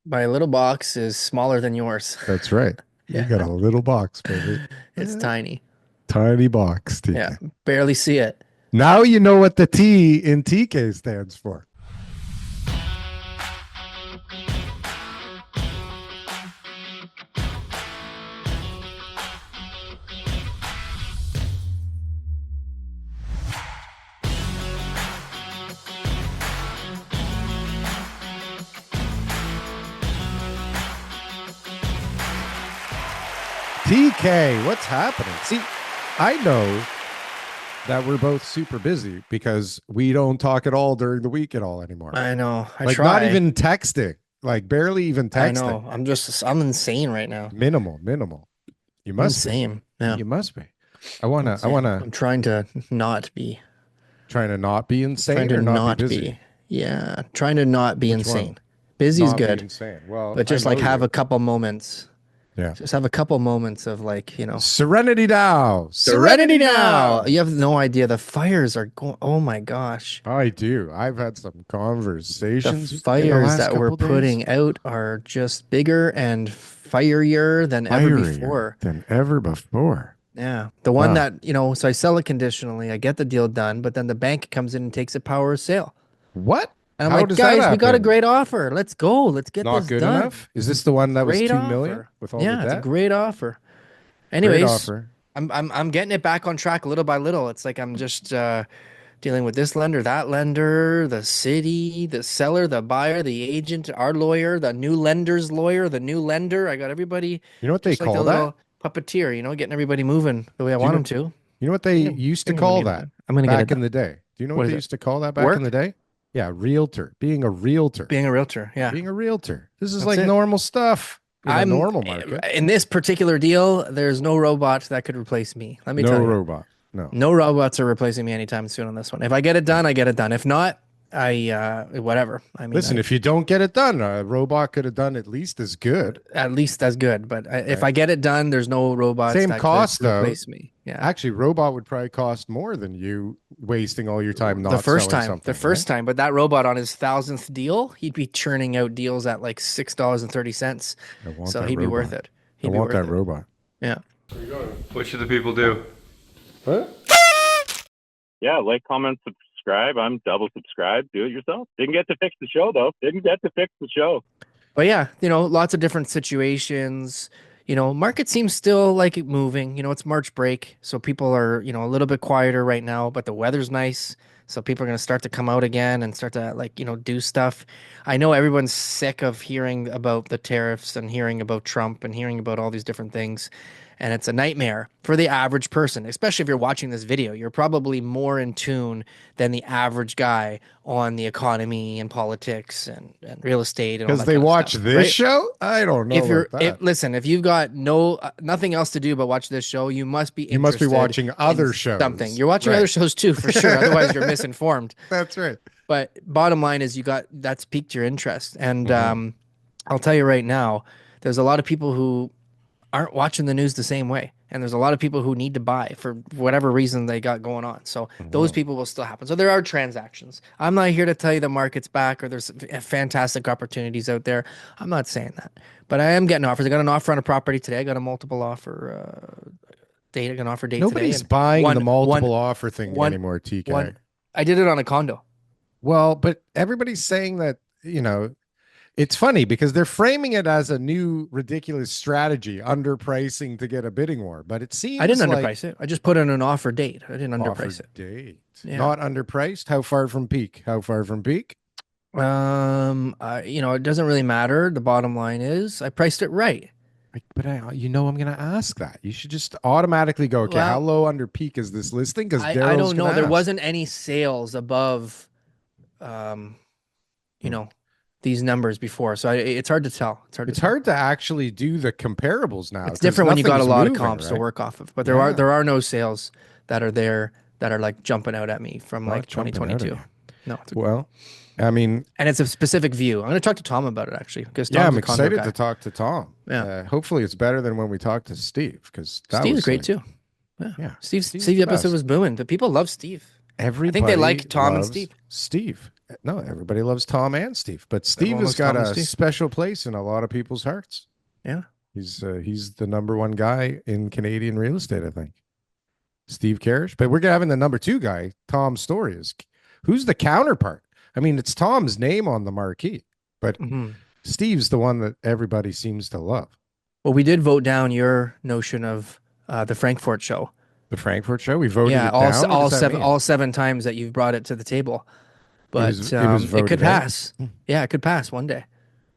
My little box is smaller than yours. That's right. You got Yeah, a little box, baby. it's Eh, tiny. Tiny box, Yeah, TK. barely see it. Now you know what the T in TK stands for. TK, what's happening? See, I know that we're both super busy because we don't talk at all during the week at all anymore. I know. I Like not try. even texting, like barely even I texting. know. I'm insane right now. Minimal, minimal. You I'm must be. insane. Yeah, You must be. I'm I insane. wanna I'm trying to not be. trying to not be Trying insane to or not be not busy. be. Yeah, trying to not be Which one? insane. Busy's Not be good, insane. Well, but I just know like have you. a couple moments. Yeah. Just have a couple moments of like, Serenity now. serenity Serenity now. now. You have no idea. The fires are going. Oh my gosh. I do. I've had some The conversations in the fires last that we're couple days. putting out are just bigger and fierier than ever Fierier before. than ever before. Yeah. The one Wow. that, so I sell it conditionally, I get the deal done, but then the bank comes in and takes a power of sale. What? And I'm How like, does that guys, we got a happen? great offer. Let's go. Let's get Not this good done. enough? Is this the one that was Great 2 million offer. with all the Yeah, it's a debt? great offer. Great Anyways, offer. I'm getting it back on track little by little. It's like I'm just dealing with this lender, that lender, the city, the seller, the buyer, the agent, our lawyer, the new lender's lawyer, the new lender. I got everybody You know what they just like the call that? little puppeteer, getting everybody moving the way I Do you want know them to. you know what they I used to think I'm gonna call get it that done. I'm gonna get it back in done. the day? Do you know what What is they it? used to call that back in the Work? day? Yeah, realtor. Being a realtor. Being a realtor. Yeah, Being a realtor. This is that's like it. normal stuff in a I'm normal market. in this particular deal, there's no robot that could replace me. Let me No tell you. robot. No. No robots are replacing me anytime soon on this one. If I get it No. done, I get it done. If not, I whatever. I mean, Listen, I if you don't get it done, a robot could have done at least as good. at least that's good. But if Okay. I get it done, there's no robots Same that could cost though. replace me. Yeah. Actually, robot would probably cost more than you wasting all your time The not first selling time, the something, right? first time, but that robot on his thousandth deal, he'd be churning out deals at like $6.30. I want So that he'd be worth robot. it. I He'd be want worth that it. robot. Yeah. What should the people do? Huh? Yeah, like, comment, subscribe. I'm double subscribed. Do it yourself. Didn't get to fix the show though. Didn't get to fix the show. But yeah, lots of different situations. Market seems still like it moving. It's March break, so people are, a little bit quieter right now, but the weather's nice. So people are going to start to come out again and start to like, do stuff. I know everyone's sick of hearing about the tariffs and hearing about Trump and hearing about all these different things. And it's a nightmare for the average person, especially if you're watching this video. You're probably more in tune than the average guy on the economy and politics and real estate and all Because that they kind of watch stuff, this right? show? I don't know If about you're, if that. listen, if you've got no nothing else to do but watch this show, you must be You must be interested watching in other something. shows. You're watching other Right. shows too, for sure. Otherwise, you're misinformed. That's right. But bottom line is, that's piqued your interest, and Hmm. I'll tell you right now, there's a lot of people who aren't watching the news the same way. And there's a lot of people who need to buy for whatever reason they got going on. So those Hmm. people will still happen. So there are transactions. I'm not here to tell you the market's back or there's fantastic opportunities out there. I'm not saying that. But I am getting offers. I got an offer on a property today. I got a multiple offer date. I got an offer date today. Nobody's And buying the one, one, multiple offer thing one, anymore, TK. one. I did it on a condo. Well, but everybody's saying that, it's funny because they're framing it as a new ridiculous strategy, underpricing to get a bidding war. But it I seems didn't like underprice it. I just put in an offer date. I didn't offer underprice it. date, Yeah. not underpriced. How far from peak? How far from peak? It doesn't really matter. The bottom line is I priced it right. I'm going to ask that. You should just automatically go, okay, how Well, low under peak is this listing? Because I Daryl's don't going know. to There ask. wasn't any sales above, um, you Hmm. know, these numbers before. So it's hard to tell. It's hard to It's tell. hard to actually do the comparables now It's because different when you got a nothing's lot of moving, comps to right? work off of. But there are Yeah, there are no sales that are there that are like jumping out at me from not like jumping out at 2022. you. No, Well, I mean, and it's a specific view. I'm going to talk to Tom about it actually because yeah, Tom's I'm a condo excited to guy. talk to Tom. Yeah, Hopefully, it's better than when we talked to Steve because that Steve's was great like, too. Yeah, yeah, Steve's Steve's the episode best. was booming. The people love Steve. I think they Everybody like Tom and loves Steve. Steve. No, everybody loves Tom and Steve, but Steve Everyone has loves got Tom and a Steve. special place in a lot of people's hearts. Yeah. He's the number one guy in Canadian real estate, I think. Steve Carish. But we're having the number two guy, Tom Story. Is who's the counterpart? I mean, it's Tom's name on the marquee, but Hmm. Steve's the one that everybody seems to love. Well, we did vote down your notion of the Frankfort show. The Frankfurt show. We voted Yeah, it down. What does that mean? all 7 times that you've brought it to the table. But It was it could voted out. pass. Yeah, it could pass one day.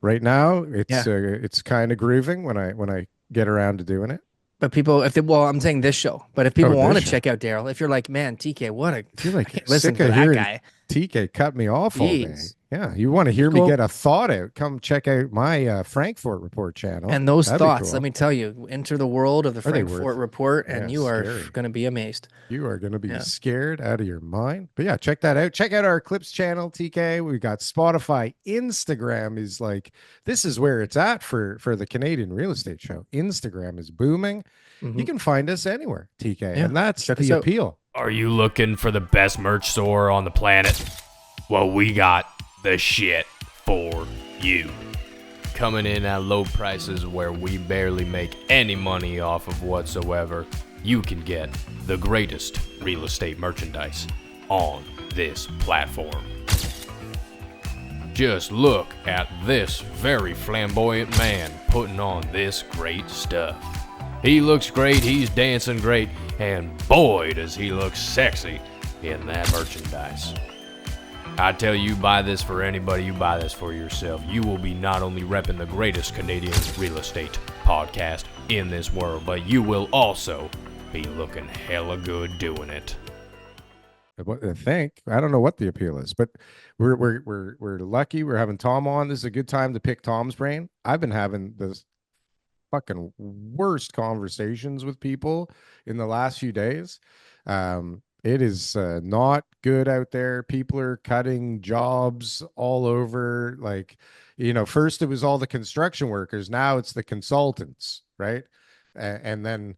Right now, Yeah. it's kind of grooving when I get around to doing it. But people, I'm saying this show, but if Oh, people want to this show. check out Darryl, if you're like, man, TK, I feel like listen sick to of that hearing guy. TK cut me off all day. Jeez. Yeah, you want to hear me Cool. get a thought out? Come check out my Frankfort Report channel. And those That'd be thoughts, cool. let me tell you, enter the world of the Are they Frankfort worth- Report, and Yeah, you are scary. going to be amazed. You are going to be Yeah. scared out of your mind. But yeah, check that out. Check out our Clips channel, TK. We got Spotify. Instagram is like, this is where it's at for the Canadian real estate show. Instagram is booming. Mhm. You can find us anywhere, TK. Yeah, And that's check us the out. appeal. Are you looking for the best merch store on the planet? Well, we got the shit for you. Coming in at low prices where we barely make any money off of whatsoever, you can get the greatest real estate merchandise on this platform. Just look at this very flamboyant man putting on this great stuff. He looks great, he's dancing great, and boy does he look sexy in that merchandise. I tell you, buy this for anybody, you buy this for yourself. You will be not only repping the greatest Canadian real estate podcast in this world, but you will also be looking hella good doing it. I think I don't know what the appeal is, but we're lucky. We're having Tom on. This is a good time to pick Tom's brain. I've been having the fucking worst conversations with people in the last few days. It is not good out there. People are cutting jobs all over. Like, first it was all the construction workers. Now it's the consultants, right? And then,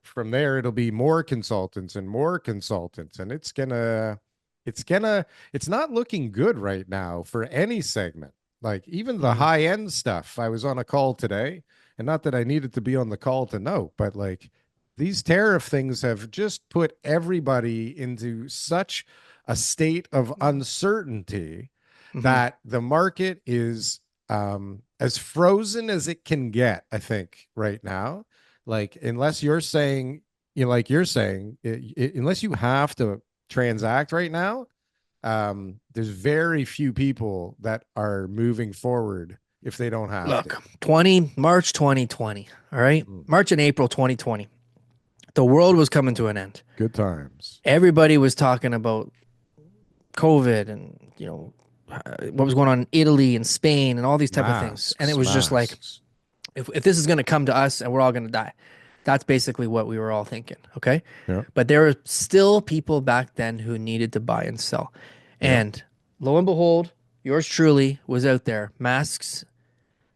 from there it'll be more consultants and more consultants. And it's not looking good right now for any segment. Like even the high end stuff. I was on a call today, and not that I needed to be on the call to know, but like, these tariff things have just put everybody into such a state of uncertainty that the market is as frozen as it can get, I think, right now. Like, unless you're saying, unless you have to transact right now, there's very few people that are moving forward if they don't have Look, to. March 2020, all right? March and April 2020. The world was coming to an end. Good times. Everybody was talking about COVID and, what was going on in Italy and Spain and all these type of things. And it was just like, if this is going to come to us and we're all going to die, that's basically what we were all thinking. Okay. Yeah. But there were still people back then who needed to buy and sell. And lo and behold, yours truly was out there, masks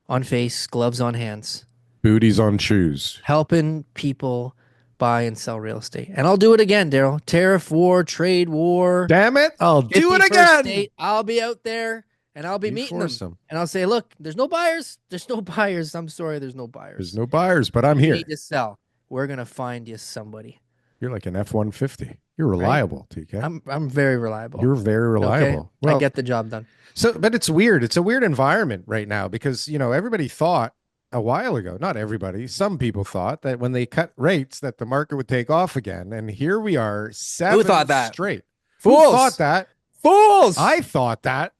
on face, gloves on hands, Booties on shoes. helping people buy and sell real estate. And I'll do it again, Darryl. Tariff war, trade war. Damn it. I'll do it 51st again. state, I'll be out there and I'll be You meeting force them. And I'll say, look, there's no buyers. There's no buyers. I'm sorry, there's no buyers. There's no buyers, but I'm You here. need to sell. We're gonna find you somebody. You're like an F-150. You're reliable, TK. I'm very reliable. You're very reliable. Okay? I get the job done. So, but it's weird. It's a weird environment right now because, everybody thought a while ago, not everybody, some people thought that when they cut rates that the market would take off again. And here we are, 7 thought that? straight. Fools. Who thought that? Fools. I thought that.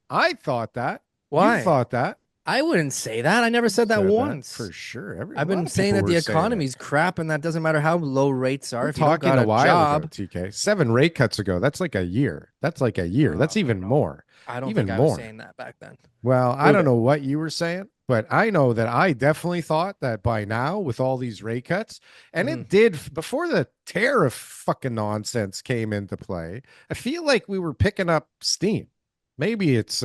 Why? You thought that. I wouldn't say that. I never said that Said once. for sure. I've A lot been of saying people that the were saying it. economy's crap and that doesn't matter how low rates are. We're If you don't talking got a a while job, ago, TK. 7 rate cuts ago. That's like a year. That's even more. I don't even think I more. was saying that back then. Well, I Prove don't it. know what you were saying, but I know that I definitely thought that by now, with all these rate cuts, and it did before the tariff fucking nonsense came into play, I feel like we were picking up steam. Maybe it's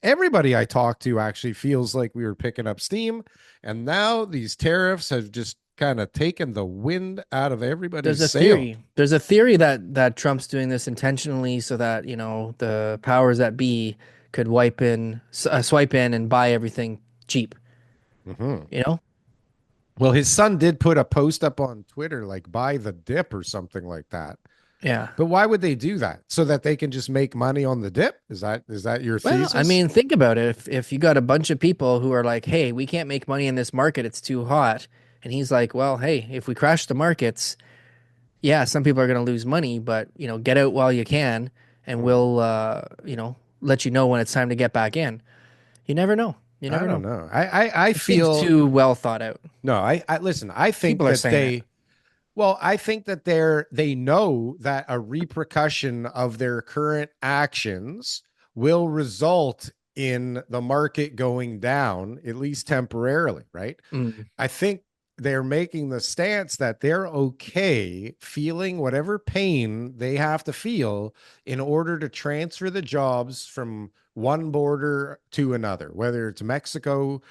everybody I talk to actually feels like we were picking up steam, and now these tariffs have just kind of taken the wind out of everybody's There's a sail. theory. There's a theory that Trump's doing this intentionally so that, the powers that be could swipe in and buy everything cheap, Mhm. you know? Well, his son did put a post up on Twitter, like buy the dip or something like that. Yeah. But why would they do that? So that they can just make money on the dip? Is that your Well, I thesis? mean, think about it. If you got a bunch of people who are like, "Hey, we can't make money in this market; it's too hot," and he's like, "Well, hey, if we crash the markets, yeah, some people are going to lose money, but get out while you can, and Hmm. we'll, let you know when it's time to get back in." You never know. You I never don't know. know. I It seems feel too well thought out. no. I listen. I think People are that saying it. they. Well, I think that they know that a repercussion of their current actions will result in the market going down, at least temporarily, right? Mm, I think they're making the stance that they're okay feeling whatever pain they have to feel in order to transfer the jobs from one border to another, whether it's Mexico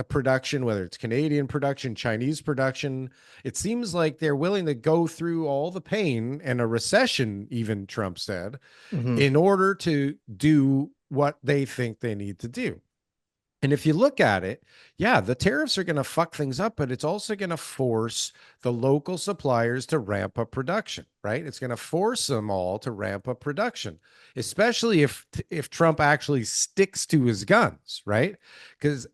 production, whether it's Canadian production, Chinese production. It seems like they're willing to go through all the pain and a recession, even Trump said, hmm in order to do what they think they need to do. And if you look at it, yeah, the tariffs are going to fuck things up, but it's also going to force the local suppliers to ramp up production, right? It's going to force them all to ramp up production, especially if Trump actually sticks to his guns, right? Because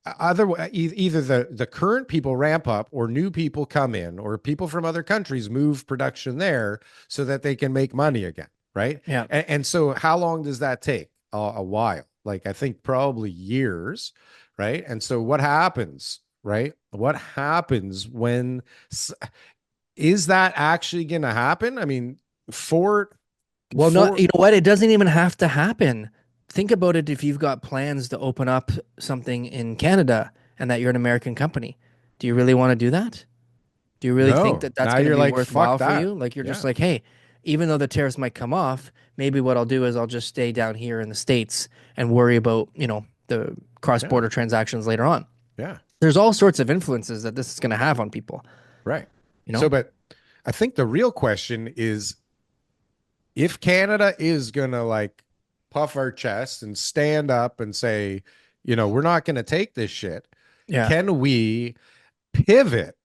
otherwise, either the current people ramp up, or new people come in, or people from other countries move production there so that they can make money again, right? Yeah. And so, how long does that take? A while, like I think probably years, right? And so what happens, right? What happens when is that actually going to happen? I mean, for Well, not, for you know what? It doesn't even have to happen. Think about it if you've got plans to open up something in Canada and that you're an American company. Do you really want to do that? Do you really think no, that that's now going to you're be like fuck worthwhile for that. you? Like you're just Yeah, like, hey, even though the tariffs might come off, maybe what I'll do is I'll just stay down here in the States and worry about, the yeah, cross-border transactions later on. yeah, There's all sorts of influences that this is going to have on people, right. you So, know? but I think the real question is, if Canada is gonna like puff our chest and stand up and say, we're not gonna take this shit, Yeah. can we pivot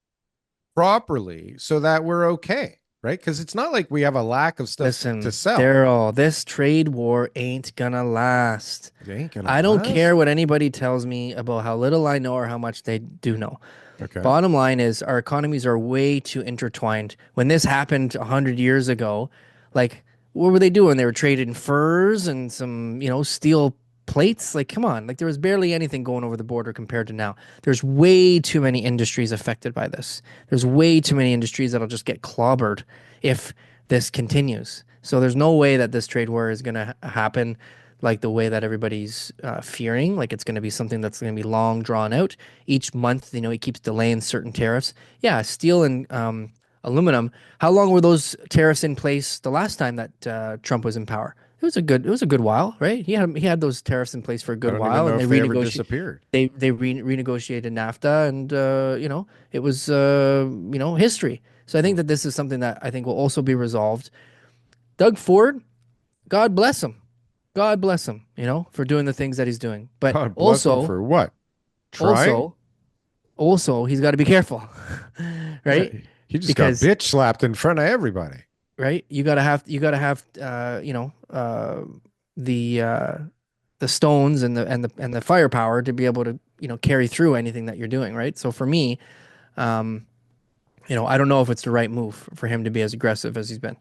properly so that we're okay, right? Because it's not like we have a lack of stuff to Listen, sell. Daryl, this trade war ain't gonna last. It ain't gonna I don't last. care what anybody tells me about how little I know or how much they do know. Okay. Bottom line is our economies are way too intertwined. When this happened 100 years ago, like what were they doing? They were trading furs and some, steel plates. Like, come on. Like there was barely anything going over the border compared to now. There's way too many industries affected by this. There's way too many industries that'll just get clobbered if this continues. So there's no way that this trade war is going to happen like the way that everybody's fearing. Like it's going to be something that's going to be long drawn out. Each month, he keeps delaying certain tariffs. Yeah, steel and aluminum. How long were those tariffs in place the last time that Trump was in power? It was a good while, right? He had those tariffs in place for a I good don't even while, know and they if they ever renegotiated. disappeared. They renegotiated NAFTA, and it was history. So I think Hmm. that this is something that I think will also be resolved. Doug Ford, God bless him. God bless him, for doing the things that he's doing. But God bless them also, for what? Trying? also, also, he's got to be careful, Yeah, right? he just got Because bitch slapped in front of everybody. right, you gotta have the the stones and the firepower to be able to carry through anything that you're doing, right? So for me, um, I don't know if it's the right move for him to be as aggressive as he's been.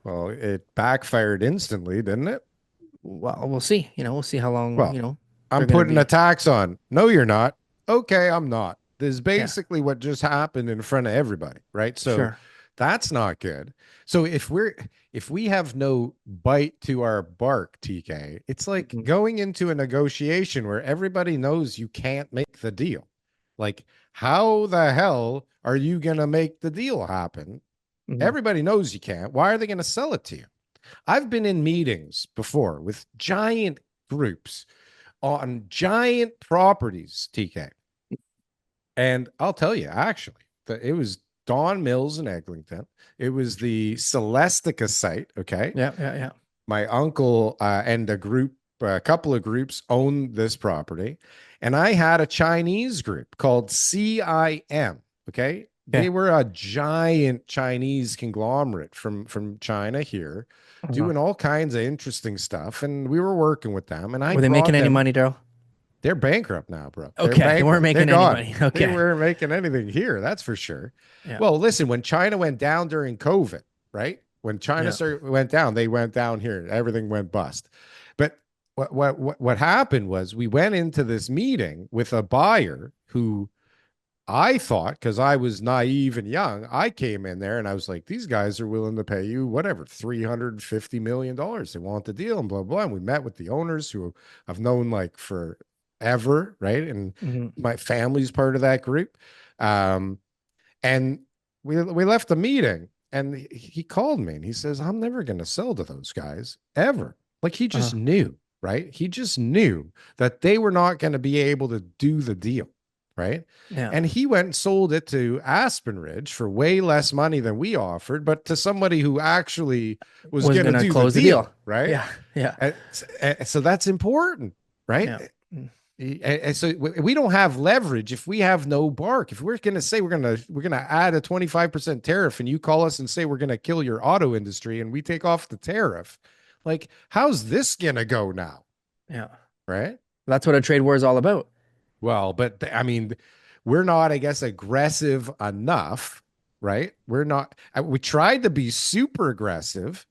Well, it backfired instantly, didn't it? Well, we'll see. We'll see how long Well, they're I'm gonna putting a be. tax on. No, you're not. Okay, I'm not. This is Yeah, basically what just happened in front of everybody, right? So sure. that's not good. So if we have no bite to our bark, TK, it's like Mhm. going into a negotiation where everybody knows you can't make the deal. Like, how the hell are you going to make the deal happen? Mhm. Everybody knows you can't. Why are they going to sell it to you? I've been in meetings before with giant groups on giant properties, TK. And I'll tell you, actually, that it was Don Mills in Eglinton. It was the Celestica site. Okay. Yeah. My uncle and a couple of groups owned this property. And I had a Chinese group called CIM. Okay. Yeah. They were a giant Chinese conglomerate from China here, doing all kinds of interesting stuff. And we were working with them. And I Were they making any money, Darryl? They're bankrupt now, bro. Okay, they weren't making any money. Okay. They weren't making anything here, that's for sure. Yeah. Well, listen, when China went down during COVID, right? When China went down, they went down here. Everything went bust. But what happened was we went into this meeting with a buyer who I thought, because I was naive and young, I came in there and I was like, these guys are willing to pay you whatever, $350 million. They want the deal and blah, blah. And we met with the owners who I've known like forever, right? And my family's part of that group. And we left the meeting and he called me and he says, I'm never going to sell to those guys ever. Like he just knew, right? He just knew that they were not going to be able to do the deal. Right. Yeah. And he went and sold it to Aspen Ridge for way less money than we offered, but to somebody who actually was going to close the deal. Right. Yeah. Yeah. And so that's important. Right. Yeah. And so we don't have leverage if we have no bark. If we're going to say we're going to add a 25% tariff and you call us and say we're going to kill your auto industry and we take off the tariff, like, how's this going to go now? Yeah. Right. That's what a trade war is all about. Well, but I mean, we're not, I guess, aggressive enough, right? We're not, we tried to be super aggressive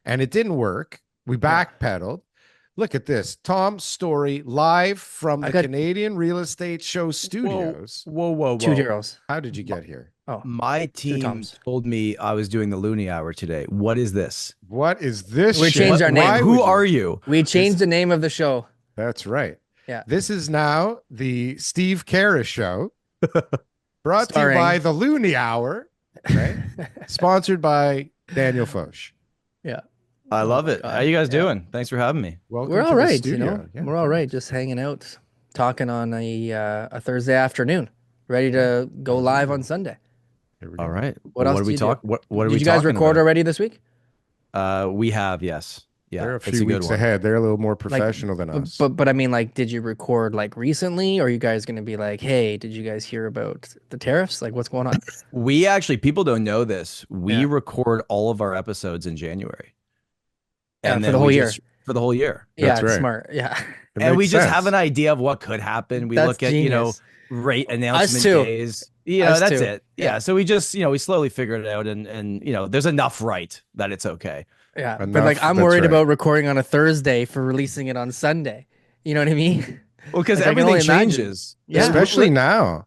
and it didn't work. We backpedaled. Look at this. Tom's story live from the Canadian Real Estate Show studios. Whoa. 2 Darryls. How did you get here? Oh, My team told me I was doing the Looney Hour today. What is this? What is this? We changed our name. Who are you? We changed the name of the show. That's right. Yeah. This is now the Steve Karras Show, brought to you by the Looney Hour, right? Sponsored by Daniel Foch. Yeah. I love it. How you guys doing? Thanks for having me. Welcome We're to all the right, studio. Yeah. We're all right, just hanging out, talking on a Thursday afternoon, ready to go live on Sunday. All right. What else do we talk? What are we Did you guys talking record about? already this week? We have, yes. Yeah, They're a it's few good weeks one. ahead. They're a little more professional than us. But I mean, like, did you record like recently? Or are you guys going to be like, hey, did you guys hear about the tariffs? Like, what's going on? We actually, people don't know this. We record all of our episodes in January. And for the whole year. For the whole year. Yeah, That's it's right. smart. Yeah. And we just sense. have an idea of what could happen. We That's look at, genius. rate announcement too. days. Us That's too. it. Yeah. So we just, we slowly figured it out and there's enough right that it's okay. Yeah. But Enough, like, I'm that's worried right. about recording on a Thursday for releasing it on Sunday. You know what I mean? Well, because Like, I can everything only imagine. changes. Yeah. Especially now.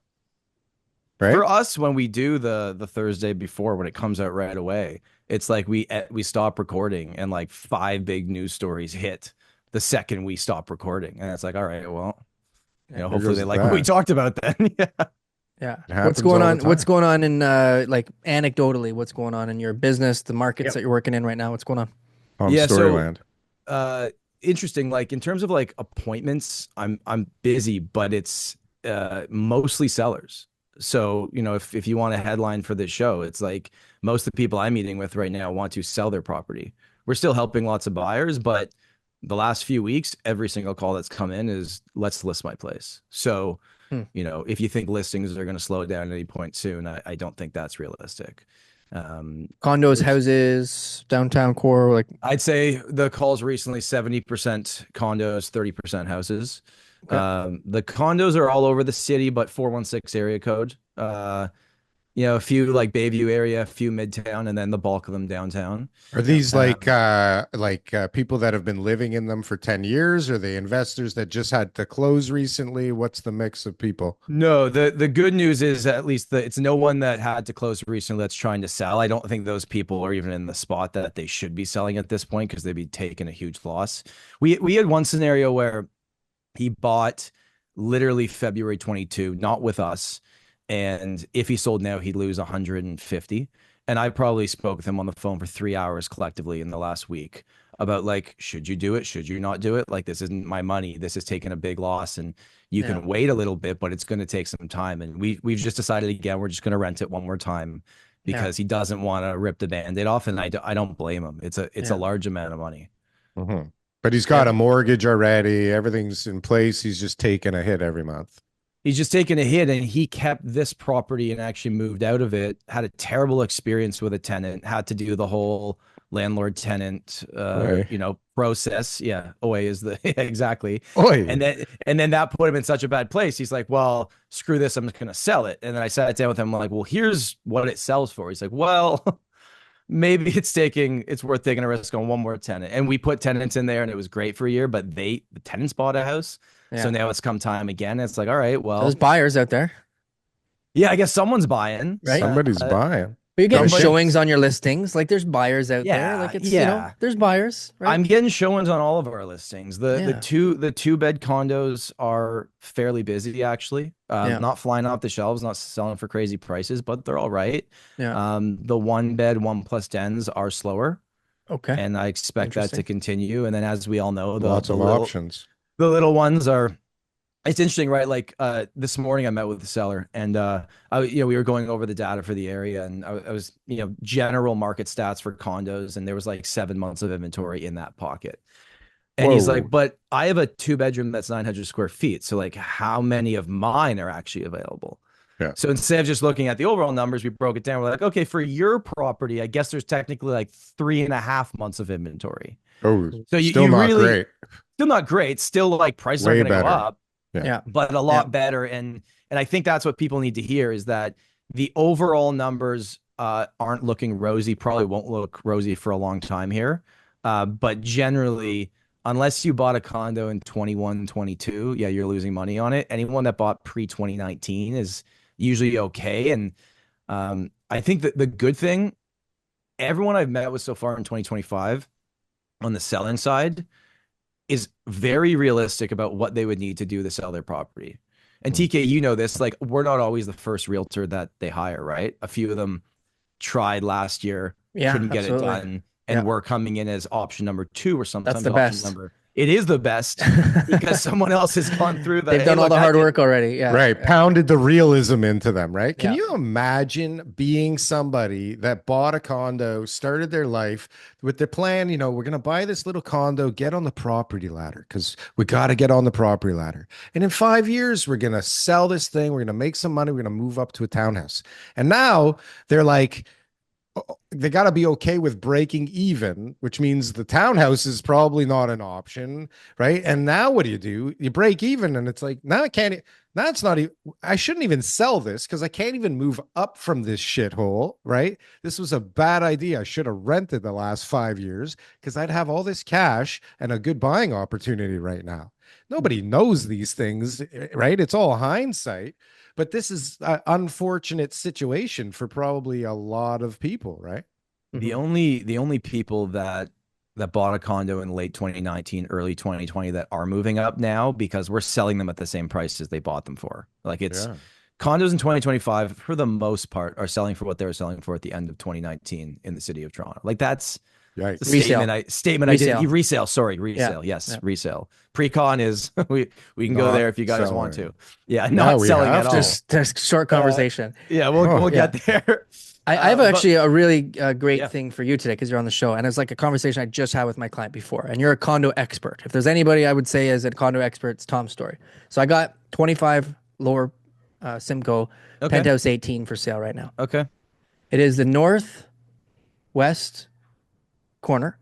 Right? For us, when we do the Thursday before, when it comes out right away, it's like we stop recording and like 5 big news stories hit the second we stop recording, and it's like, all right, well, hopefully goes they like what that. we talked about then. Yeah. Yeah. happens What's going all on? the What's time. going on in like anecdotally? What's going on in your business, the markets that you're working in right now? What's going on? Yeah, so- Storyland. Interesting. Like in terms of like appointments, I'm busy, but it's mostly sellers. So, if you want a headline for this show, it's like most of the people I'm meeting with right now want to sell their property. We're still helping lots of buyers, but the last few weeks, every single call that's come in is let's list my place. So, if you think listings are going to slow down at any point soon, I don't think that's realistic. Condos, houses, downtown core, like I'd say the calls recently 70% condos, 30% houses. Okay. The condos are all over the city, but 416 area code. A few like Bayview area, a few Midtown, and then the bulk of them downtown. Are these like people that have been living in them for 10 years? Are they investors that just had to close recently? What's the mix of people? No, the good news is at least it's no one that had to close recently that's trying to sell. I don't think those people are even in the spot that they should be selling at this point because they'd be taking a huge loss. We had one scenario where he bought literally February 22, not with us. And if he sold now, he'd lose 150. And I probably spoke with him on the phone for 3 hours collectively in the last week about like, should you do it? Should you not do it? Like, this isn't my money. This is taking a big loss, and you Yeah. can wait a little bit, but it's going to take some time. And we've just decided again, we're just going to rent it one more time because he doesn't want to rip the Band-Aid off, and I don't blame him. It's a large amount of money. Mm-hmm. But he's got a mortgage already. Everything's in place. He's just taking a hit every month. He's just taken a hit, and he kept this property and actually moved out of it. Had a terrible experience with a tenant. Had to do the whole landlord tenant, process. Yeah, OA is the exactly. Oy. And then that put him in such a bad place. He's like, well, screw this. I'm just gonna sell it. And then I sat down with him. I'm like, well, here's what it sells for. He's like, well, maybe it's worth taking a risk on one more tenant. And we put tenants in there, and it was great for a year. But the tenants bought a house. Yeah. So now it's come time again. It's like, all right, well, There's buyers out there, yeah, I guess someone's buying. right? Somebody's buying. But you're getting Somebody- showings on your listings. Like there's buyers out there. Like it's there's buyers. Right? I'm getting showings on all of our listings. The two bed condos are fairly busy actually. Not flying off the shelves, not selling for crazy prices, but they're all right. Yeah. The 1 bed, 1+ dens are slower. Okay. And I expect that to continue. And then as we all know, Lots of options. The little ones are, it's interesting, right? Like this morning I met with the seller, and we were going over the data for the area, and I was, general market stats for condos, and there was like 7 months of inventory in that pocket. And he's like, but I have a 2-bedroom that's 900 square feet. So like, how many of mine are actually available? Yeah. So instead of just looking at the overall numbers, we broke it down. We're like, okay, for your property, I guess there's technically like 3.5 months of inventory. Oh, so still not great. Still not great. Still like prices are going to go up. Yeah. But a lot better. And I think that's what people need to hear is that the overall numbers aren't looking rosy, probably won't look rosy for a long time here. But generally, unless you bought a condo in 21, 22, you're losing money on it. Anyone that bought pre-2019 is usually okay. And I think that the good thing, everyone I've met with so far in 2025 on the selling side is very realistic about what they would need to do to sell their property. And TK, you know this, like we're not always the first realtor that they hire, right? A few of them tried last year, couldn't get it done, and we're coming in as option number 2 or sometimes that's the option best. It is the best because someone else has gone through that. They've done all the hard work already. Yeah. Right. Pounded the realism into them, right? Can you imagine being somebody that bought a condo, started their life with the plan, we're going to buy this little condo, get on the property ladder because we got to get on the property ladder. And in 5 years, we're going to sell this thing. We're going to make some money. We're going to move up to a townhouse. And now they're like, they got to be okay with breaking even, which means the townhouse is probably not an option, right? And now what do? You break even, and it's like, now I can't, that's not even, I shouldn't even sell this because I can't even move up from this shithole, right? This was a bad idea. I should have rented the last 5 years because I'd have all this cash and a good buying opportunity right now. Nobody knows these things, right? It's all hindsight. But this is an unfortunate situation for probably a lot of people, right? The only people that bought a condo in late 2019, early 2020 that are moving up now because we're selling them at the same price as they bought them for. Like condos in 2025 for the most part are selling for what they were selling for at the end of 2019 in the city of Toronto. Like that's the statement I did. Resale. Yes, resale. Pre-con is we can go there if you guys want to. Yeah, not selling at all. Just short conversation. We'll get there. I have actually a really great thing for you today because you're on the show, and it's like a conversation I just had with my client before. And you're a condo expert. If there's anybody I would say is a condo expert, it's Tom's story. So I got 25 lower Simcoe penthouse 18 for sale right now. Okay. It is the northwest corner,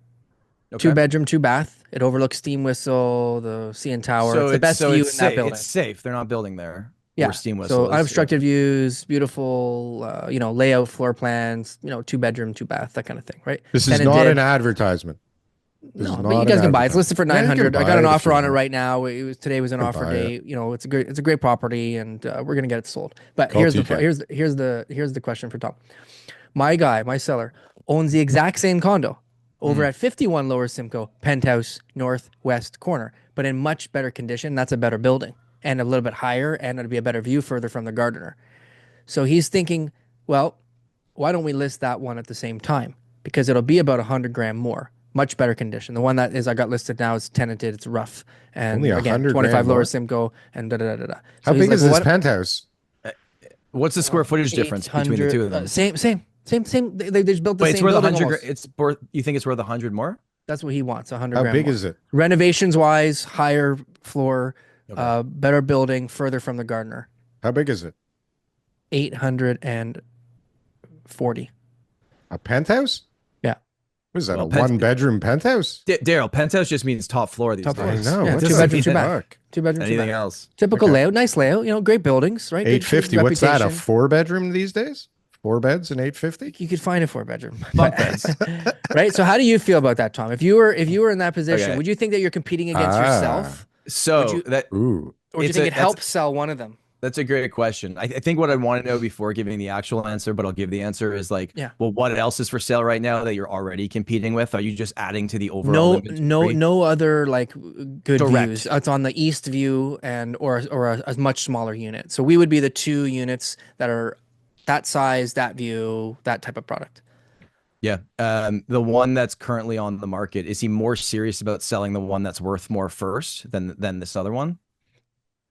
2-bedroom, 2-bath. It overlooks Steam Whistle, the CN Tower. So it's the best view in that building. It's safe. They're not building there. Yeah. Steam Whistle. So unobstructed views, beautiful, layout, floor plans, 2-bedroom, 2-bath, that kind of thing, right? This is not an advertisement. No, but you guys can buy it. It's listed for 900. I got an offer on it right now. Today was an offer day. It's a great property, and we're gonna get it sold. But here's the question for Tom. My seller, owns the exact same condo over at 51 Lower Simcoe, penthouse, northwest corner, but in much better condition. That's a better building and a little bit higher, and it'll be a better view further from the gardener. So he's thinking, well, why don't we list that one at the same time? Because it'll be about $100,000 more. much better condition. The one that is I got listed now is tenanted. It's rough, and Only again, 100 25 grand lower more? Simcoe and da da da da. How So he's big like, is well, this what? penthouse? What's the square footage difference between the 800 two of them? Same. They just built the But it's same worth building 100. almost. It's worth. You think it's worth 100 more? That's what he wants. 100 How grand big more. is it? Renovations wise, higher floor, Okay. better building, further from the Gardner. How big is it? 840. A penthouse? Yeah. What is that, Well, a one-bedroom penthouse? Darryl, penthouse just means top floor these Top days. floor. I know. Yeah, what two does bedroom, it two bath. look? 2 bedroom, 2 Anything bath. else? Typical Okay. layout, nice layout. Great buildings, right? Good 850. What's that? A reputation. 4-bedroom these days? 4 beds and 850? You could find a 4-bedroom. Bunk beds. Right? So how do you feel about that, Tom? If you were in that position, Okay. would you think that you're competing against yourself? So you- that Ooh. Or do you It's think a- it helps sell one of them? That's a great question. I think what I want to know before giving the actual answer, but I'll give the answer is like, Yeah. well, what else is for sale right now that you're already competing with? Are you just adding to the overall inventory? No other like good Direct. views. It's on the east view and or a much smaller unit. So we would be the 2 units that are that size, that view, that type of product. Yeah. The one that's currently on the market, is he more serious about selling the one that's worth more first than this other one?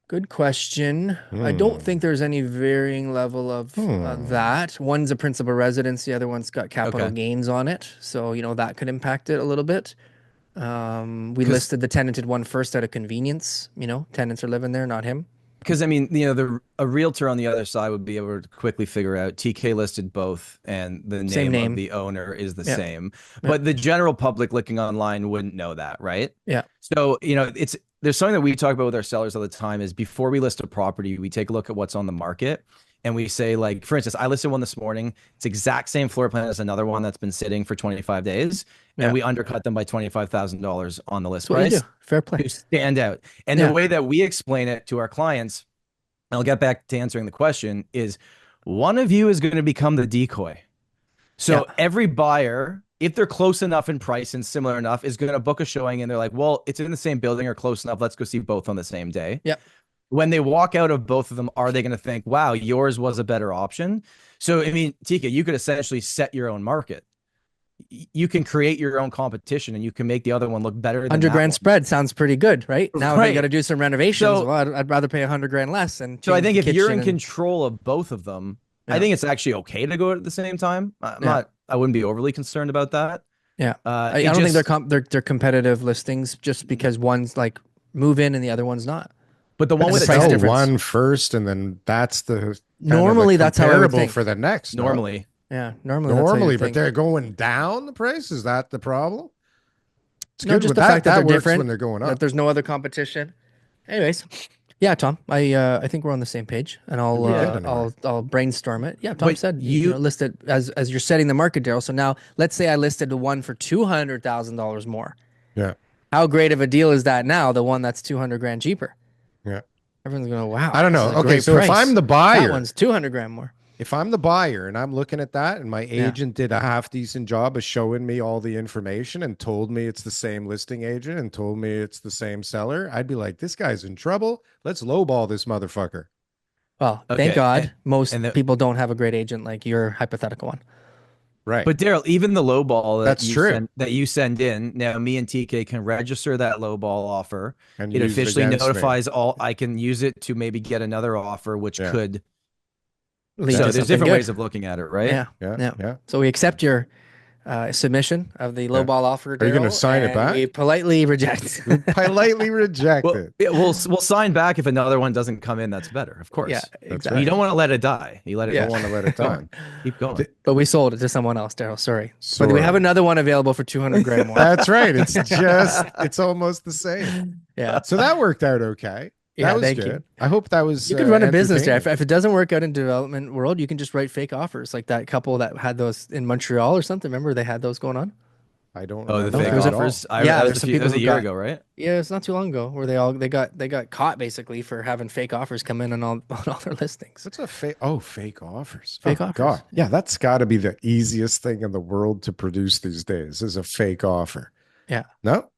Good question. I don't think there's any varying level of that. One's a principal residence, the other one's got capital Okay. gains on it. So, that could impact it a little bit. We listed the tenanted one first out of convenience. Tenants are living there, not him. Because I mean, a realtor on the other side would be able to quickly figure out TK listed both, and the Same name name. of the owner is the Yeah. same. But the general public looking online wouldn't know that, right? Yeah. So there's something that we talk about with our sellers all the time is before we list a property, we take a look at what's on the market. And we say, like, for instance, I listed one this morning. It's exact same floor plan as another one that's been sitting for 25 days. Yeah. And we undercut them by $25,000 on the list That's what you price do. Fair play. to stand out. And Yeah. the way that we explain it to our clients, and I'll get back to answering the question, is one of you is going to become the decoy. So every buyer, if they're close enough in price and similar enough, is going to book a showing and they're like, well, it's in the same building or close enough. Let's go see both on the same day. Yep. When they walk out of both of them, are they going to think, wow, yours was a better option? So, I mean, Tika, you could essentially set your own market. You can create your own competition and you can make the other one look better than 100 that grand one. spread sounds pretty good, right? Now if Right. you got to do some renovations, So- well, I'd rather pay 100 grand less. And So I think if you're in kitchen control of both of them, Yeah. I think it's actually okay to go at the same time. I wouldn't be overly concerned about that. Yeah. I It don't think just- they're competitive listings just because one's like move in and the other one's not. But the one with the the price Sell difference. one first, and then that's the kind of the Normally, that's how I would comparable think. for the next. no? normally, Yeah, normally. That's how you Normally, but think. they're going down the price. Is that the problem? It's No, good just with the fact that they're works different, when they're going that up. there's no other competition. Anyways, yeah, Tom, I think we're on the same page, and I'll Yeah, anyway. I'll brainstorm it. Yeah, Tom But said you- list it as you're setting the market, Darryl. So now let's say I listed the one for $200,000 more. Yeah, How great of a deal is that now? The one that's 200 grand cheaper. yeah. Everyone's going, wow. I don't this know. is a Okay, great so if price. I'm the that buyer, one's 200 grand more. if I'm the buyer and I'm looking at that, and my Yeah. agent did a half decent job of showing me all the information and told me it's the same listing agent and told me it's the same seller, I'd be like, this guy's in trouble. Let's lowball this motherfucker. Well, Okay, thank God and- most and the- people don't have a great agent like your hypothetical one. Right. but Darryl, even the low ball That's true. that you send in now, me and TK can register that low ball offer. and It use officially against me. notifies all. I can use it to maybe get another offer, which Yeah. could. Lead So to there's something different good. ways of looking at it, right? Yeah. Yeah, Yeah. yeah. So we accept your submission of the lowball offer. Are you gonna Darryl, sign it and back? We politely reject. Politely reject Well, it. yeah, we'll sign back if another one doesn't come in. That's better, of course. Yeah, That's exactly. You don't want to let it die. You let it. Yeah. Don't want to let it die. Keep going. But we sold it to someone else, Darryl. Sorry. But we Sorry. have another one available for 200 grand more. That's right. It's almost the same. Yeah. So that worked out okay. Yeah, That was thank good. you. I hope that was. You could run a business there. entertaining. If it doesn't work out in development world, you can just write fake offers like that couple that had those in Montreal or something. Remember they had those going on? I don't. Oh, the remember fake that at all. offers. Yeah, that there's was some that people was a who year got- ago, right? Yeah, it's not too long ago where they got caught basically for having fake offers come in on all their listings. What's a fake? Oh, fake offers. Fake Oh, offers. God, yeah, that's got to be the easiest thing in the world to produce these days. Is a fake offer. Yeah. No.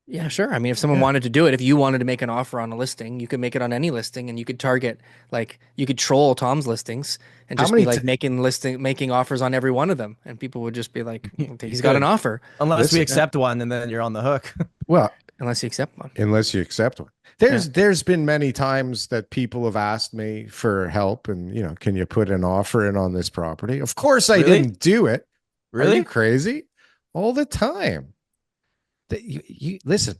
Yeah, sure. I mean, if someone Yeah. wanted to do it, if you wanted to make an offer on a listing, you could make it on any listing and you could target like you could troll Tom's listings and How just be many like making offers on every one of them. And people would just be like, You he's got an could, offer. unless we listen, Yeah. accept one, and then you're on the hook. well, Unless you accept one. unless you accept one. Yeah. There's been many times that people have asked me for help and, can you put an offer in on this property? Of course I Really? didn't do it. Are you Really? crazy? All the time. You listen,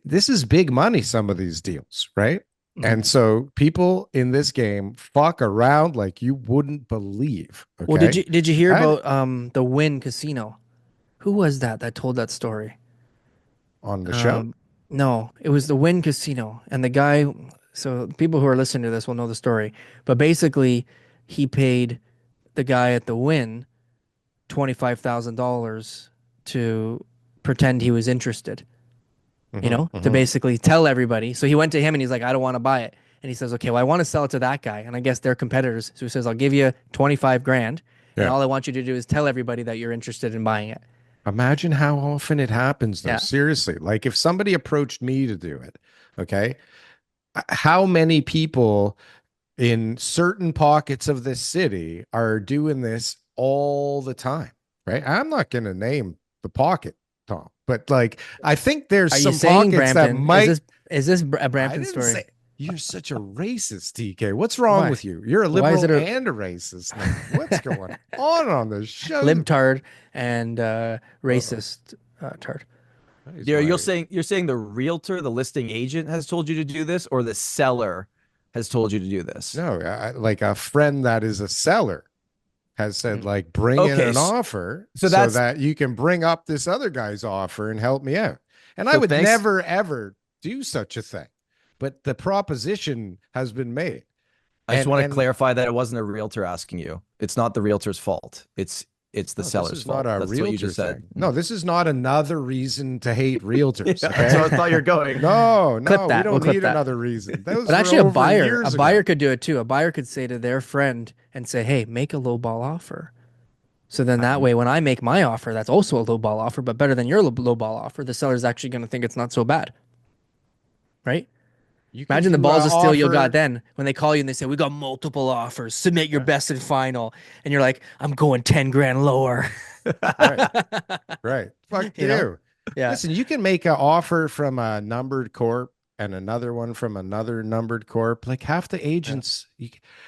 this is big money, some of these deals, right? Mhm. And so people in this game fuck around like you wouldn't believe. Okay. Well, did you hear I- about the Wynn Casino? Who was that told that story? on the show? No, it was the Wynn Casino, and the guy. So people who are listening to this will know the story, but basically, he paid the guy at the Wynn $25,000 to pretend he was interested. To basically tell everybody. So he went to him and he's like, I don't want to buy it. And he says, okay, well, I want to sell it to that guy. And I guess they're competitors. So he says, I'll give you 25 grand. And Yeah. all I want you to do is tell everybody that you're interested in buying it. Imagine how often it happens, though. Yeah. Seriously, like if somebody approached me to do it, okay, how many people in certain pockets of this city are doing this all the time, right? I'm not going to name the pocket, Tom, but like I think there's Are some you saying pockets Brampton? that might. Is this a I Brampton didn't story? say you're such a racist, TK. What's wrong Why? with you? You're a Why is liberal it and a racist. Now. What's going on the show? Libtard and racist tard. He's You're my- saying the realtor, the listing agent, has told you to do this, or the seller has told you to do this? No, like a friend that is a seller has said, like, bring in Okay, an offer so so that's- that you can bring up this other guy's offer and help me out. And I So would thanks- never, ever do such a thing. But the proposition has been made. I just And- want to and- clarify that it wasn't a realtor asking you. It's not the realtor's fault. It's the No, seller's this is fault. not a That's realtor what you just said. thing. No, this is not another reason to hate realtors. Yeah, Okay? that's where I thought you're going. No, Clip we that. don't We'll clip need that. another reason. Those But were actually, over a buyer years ago. could do it too. A buyer could say to their friend and say, "Hey, make a low ball offer." So then that way, when I make my offer, that's also a low ball offer, but better than your low ball offer. The seller's actually going to think it's not so bad, right? You can Imagine the do balls a of steel you'll offer- got then when they call you and they say, "We got multiple offers. Submit your best and final," and you're like, "I'm going 10 grand lower." Right. Fuck You you. know? Yeah. Listen, you can make an offer from a numbered corp and another one from another numbered corp. Like half the agents,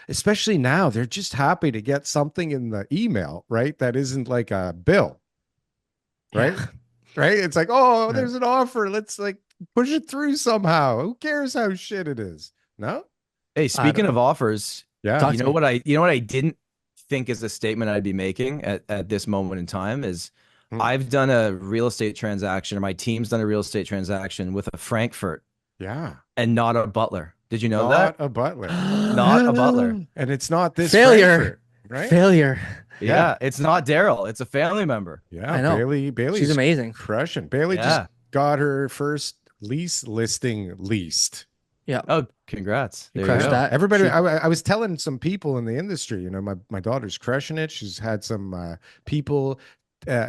especially now, they're just happy to get something in the email, right? That isn't like a bill, right? Yeah. Right? It's like, oh, Yeah. there's an offer. Let's like push it through somehow. Who cares how shit it is? No? Hey, speaking know. of offers, Yeah. Talk you to know me. what I didn't think is a statement I'd be making at this moment in time is I've done a real estate transaction, or my team's done a real estate transaction with a Frankfort Yeah. and not a Butler. Did you know Not that? a butler. Not a Butler. And it's not this Failure. Frankfurt, right? Failure. Yeah, it's not Daryl. It's a family member. Yeah, I know. Bailey's She's amazing. crushing. Bailey Yeah. just got her first lease listing leased. Yeah. Oh, congrats. There you crushed go. that. Everybody, She- I was telling some people in the industry, my daughter's crushing it. She's had some people,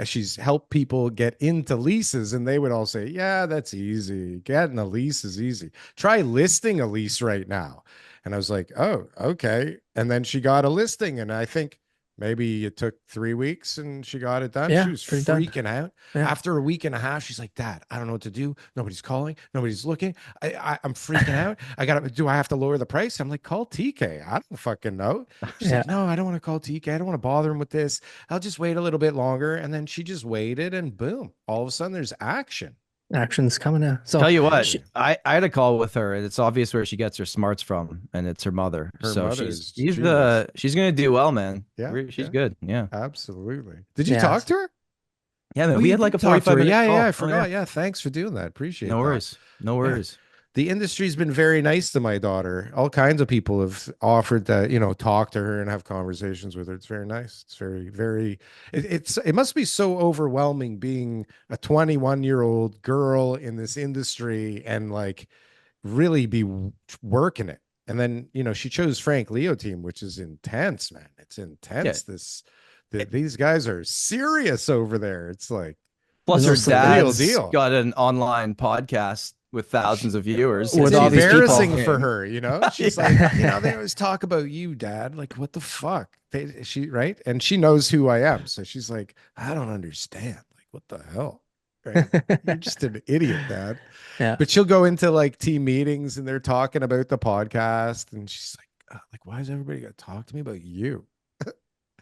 she's helped people get into leases, and they would all say, yeah, that's easy. Getting a lease is easy. Try listing a lease right now. And I was like, oh, okay. And then she got a listing, and I think maybe it took 3 weeks and she got it done. Yeah, She was pretty done. freaking out. Yeah. After a week and a half, she's like, Dad, I don't know what to do. Nobody's calling. Nobody's looking. I'm freaking out. Do I have to lower the price? I'm like, call TK. I don't fucking know. She's Yeah. like, no, I don't want to call TK. I don't want to bother him with this. I'll just wait a little bit longer. And then she just waited, and boom, all of a sudden there's action. Action's coming now. So Tell you what, she- I had a call with her, and it's obvious where she gets her smarts from, and it's her mother. Her so mother is she's gonna do well, man. Yeah, She's yeah. good. Yeah, Absolutely. Did you Yeah. talk to her? yeah, man. Oh, we you had like a did talk to her. 45 minute Yeah, call. yeah. I Oh, forgot. Yeah. Thanks for doing that. Appreciate No that. worries. No worries. The industry's been very nice to my daughter. All kinds of people have offered to, talk to her and have conversations with her. It's very nice. It's very, very, it must be so overwhelming being a 21-year-old girl in this industry and like really be working it. And then, she chose Frank Leo team, which is intense, man. It's intense. These guys are serious over there. It's like, Plus, There's her no Real dad's deal. got an online with thousands of viewers. With It's all these people. embarrassing for her, you know. She's like, you know, they always talk about you, Dad. Like, what the fuck? She right, and she knows who I am, so she's like, I don't understand. Like, what the hell? Right? You're just an idiot, Dad. Yeah. But she'll go into like team meetings and they're talking about the podcast, and she's like, why is everybody gonna talk to me about you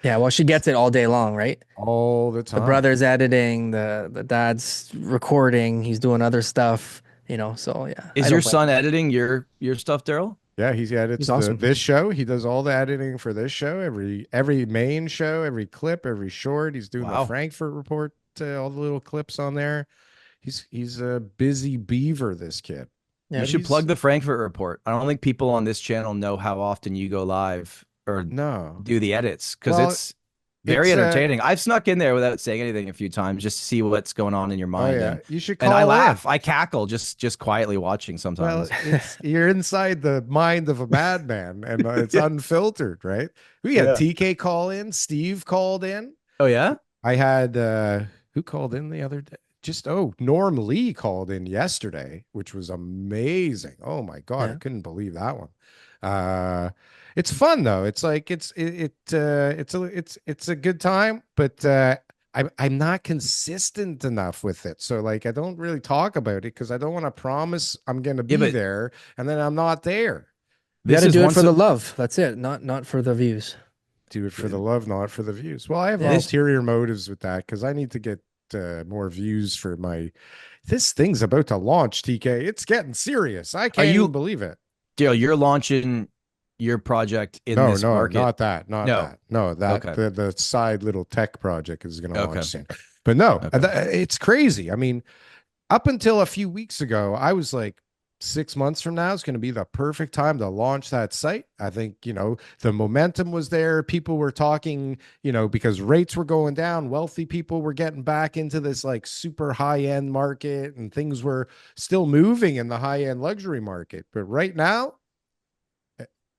Yeah, well, she gets it all day long, right? all the The time? brother's editing, the dad's recording, he's doing other stuff, you know. So yeah. Is your son editing your stuff, Darryl? Yeah, he's edits He's awesome. this show. He does all the editing for this show, every main show, every clip, every short. He's doing the Frankfort report, all the little clips on there. He's a busy beaver, this kid. Yeah, You should plug the Frankfurt report. I don't think people on this channel know how often you go live or do the edits, because it's very entertaining. I've snuck in there without saying anything a few times just to see what's going on in your mind. Oh, yeah. And, you should call and I in. laugh. I cackle just quietly watching sometimes. Well, you're inside the mind of a madman, and it's unfiltered, right? We had TK call in. Steve called in. Oh, yeah? I had who called in the other day? Norm Lee called in yesterday, which was amazing. Oh my God, I couldn't believe that one. It's fun though. It's like it's a good time, but I'm not consistent enough with it. So like I don't really talk about it because I don't want to promise I'm going to be there and then I'm not there. You got to do it for the love. That's it. Not for the views. Do it for the love, not for the views. Well, I have ulterior motives with that because I need to get more views for this thing's about to launch. TK, it's getting serious. I can't even believe it. Dale, you're launching your project in this market? Not that the side little tech project is going to launch soon. But it's crazy. I mean, up until a few weeks ago, I was like, 6 months from now is going to be the perfect time to launch that site. I think, the momentum was there. People were talking, because rates were going down. Wealthy people were getting back into this like super high end market, and things were still moving in the high end luxury market. But right now,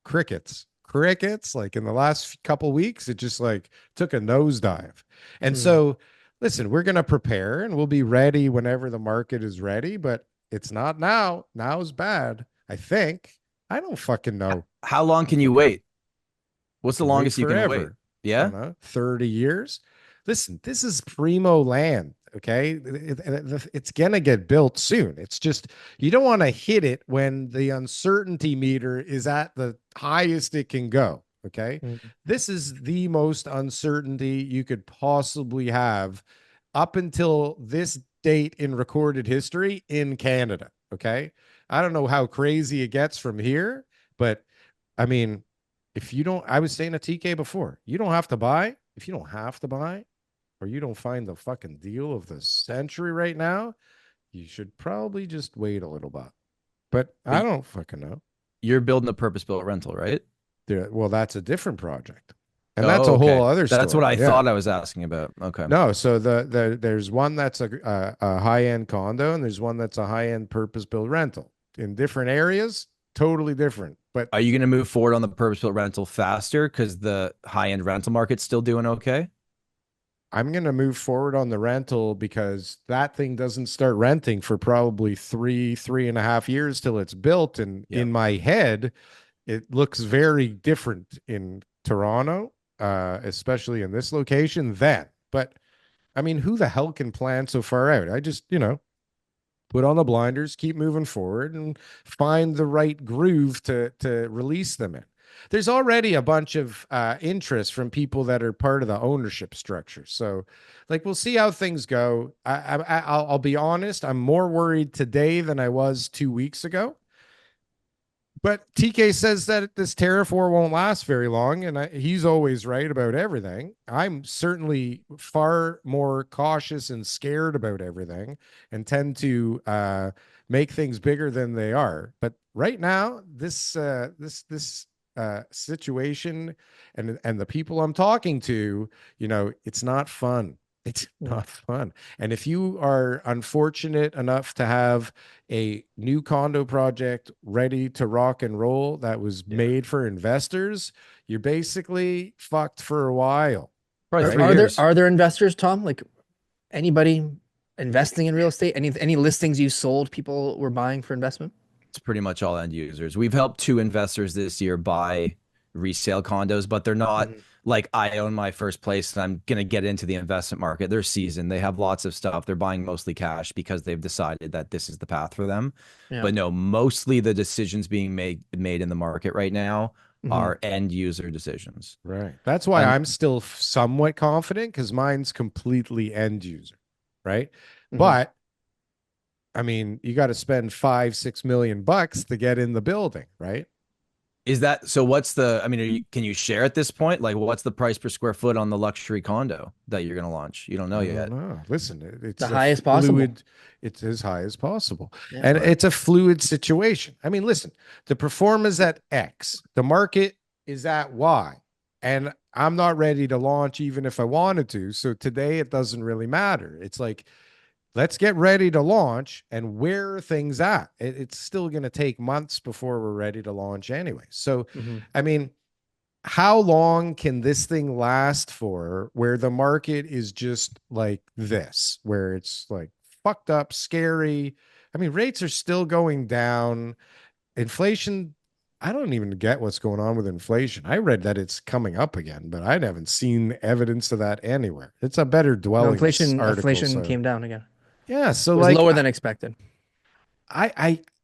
crickets. Like in the last couple weeks, it just like took a nosedive. And so, listen, we're going to prepare and we'll be ready whenever the market is ready. But it's not now. Now is bad, I think. I don't fucking know. How long can you wait? What's the longest you can wait? Yeah. I don't know, 30 years. Listen, this is primo land, okay? It's going to get built soon. It's just, you don't want to hit it when the uncertainty meter is at the highest it can go, okay? This is the most uncertainty you could possibly have up until this date in recorded history in Canada. Okay. I don't know how crazy it gets from here, but I mean, I was saying to TK before, you don't have to buy. If you don't have to buy, or you don't find the fucking deal of the century right now, you should probably just wait a little bit. But I don't fucking know. You're building a purpose-built rental, right? Well, that's a different project. And that's a whole other story. That's what I thought I was asking about. Okay. No, so there's one that's a high-end condo, and there's one that's a high-end purpose-built rental in different areas, totally different. But are you going to move forward on the purpose-built rental faster because the high-end rental market's still doing okay? I'm going to move forward on the rental because that thing doesn't start renting for probably 3.5 years till it's built. And in my head, it looks very different in Toronto. Especially in this location then. But I mean, who the hell can plan so far out? I just, put on the blinders, keep moving forward, and find the right groove to release them in. There's already a bunch of interest from people that are part of the ownership structure. So like, we'll see how things go. I'll be honest, I'm more worried today than I was 2 weeks ago. But TK says that this tariff war won't last very long, and he's always right about everything. I'm certainly far more cautious and scared about everything and tend to make things bigger than they are. But right now, this situation and the people I'm talking to, it's not fun. It's not fun. And if you are unfortunate enough to have a new condo project ready to rock and roll that was made for investors, you're basically fucked for a while. Are there investors, Tom? Like anybody investing in real estate? Any listings you sold people were buying for investment? It's pretty much all end users. We've helped 2 investors this year buy resale condos, but they're not Mhm. like I own my first place and I'm going to get into the investment market. They're seasoned. They have lots of stuff. They're buying mostly cash because they've decided that this is the path for them. Yeah. But no, mostly the decisions being made in the market right now Mhm. are end user decisions. Right. That's why And I'm still somewhat confident because mine's completely end user. Right. Mhm. But I mean, you got to spend 5-6 million bucks to get in the building. Right. is that so? What's the? I mean, can you share at this point? Like, what's the price per square foot on the luxury condo that you're going to launch? You don't know I yet. don't know. Listen, it's The a highest possible. fluid. It's as high as possible, Yeah. and Right. it's a fluid situation. I mean, listen, the performance at X, the market is at Y, and I'm not ready to launch even if I wanted to. So today it doesn't really matter. It's like, let's get ready to launch, and where are things at? It's still going to take months before we're ready to launch anyway. So, Mhm. I mean, how long can this thing last for where the market is just like this, where it's like fucked up, scary? I mean, rates are still going down. Inflation, I don't even get what's going on with inflation. I read that it's coming up again, but I haven't seen evidence of that anywhere. It's a better No, dwellings article. inflation So came down again. yeah, so It was like lower than expected.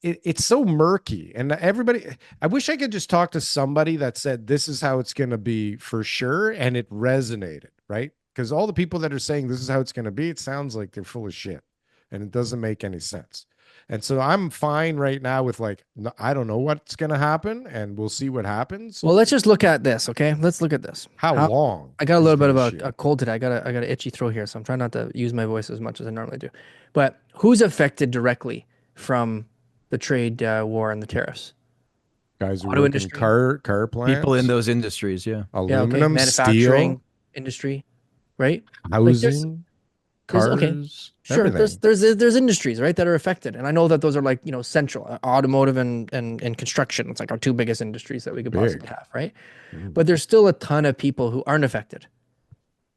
it's so murky, and everybody, I wish I could just talk to somebody that said this is how it's going to be for sure, and it resonated, right? Because all the people that are saying this is how it's going to be, it sounds like they're full of shit, and it doesn't make any sense. And so I'm fine right now with like, I don't know what's going to happen, and we'll see what happens. Well, let's just look at this, okay? Let's look at this. How long I got a is little bit the of issue? a cold today. I got an itchy throat here, so I'm trying not to use my voice as much as I normally do. But who's affected directly from the trade war and the tariffs? Guys who Auto work in industry. car People in plants, those industries, yeah. Yeah, okay. aluminum, Manufacturing steel, industry, right? Like housing, there's okay. cars, Sure, everything. there's industries, right, that are affected. And I know that those are like, central, automotive and construction. It's like our two biggest industries that we could possibly Big. have, right? Mm. But there's still a ton of people who aren't affected,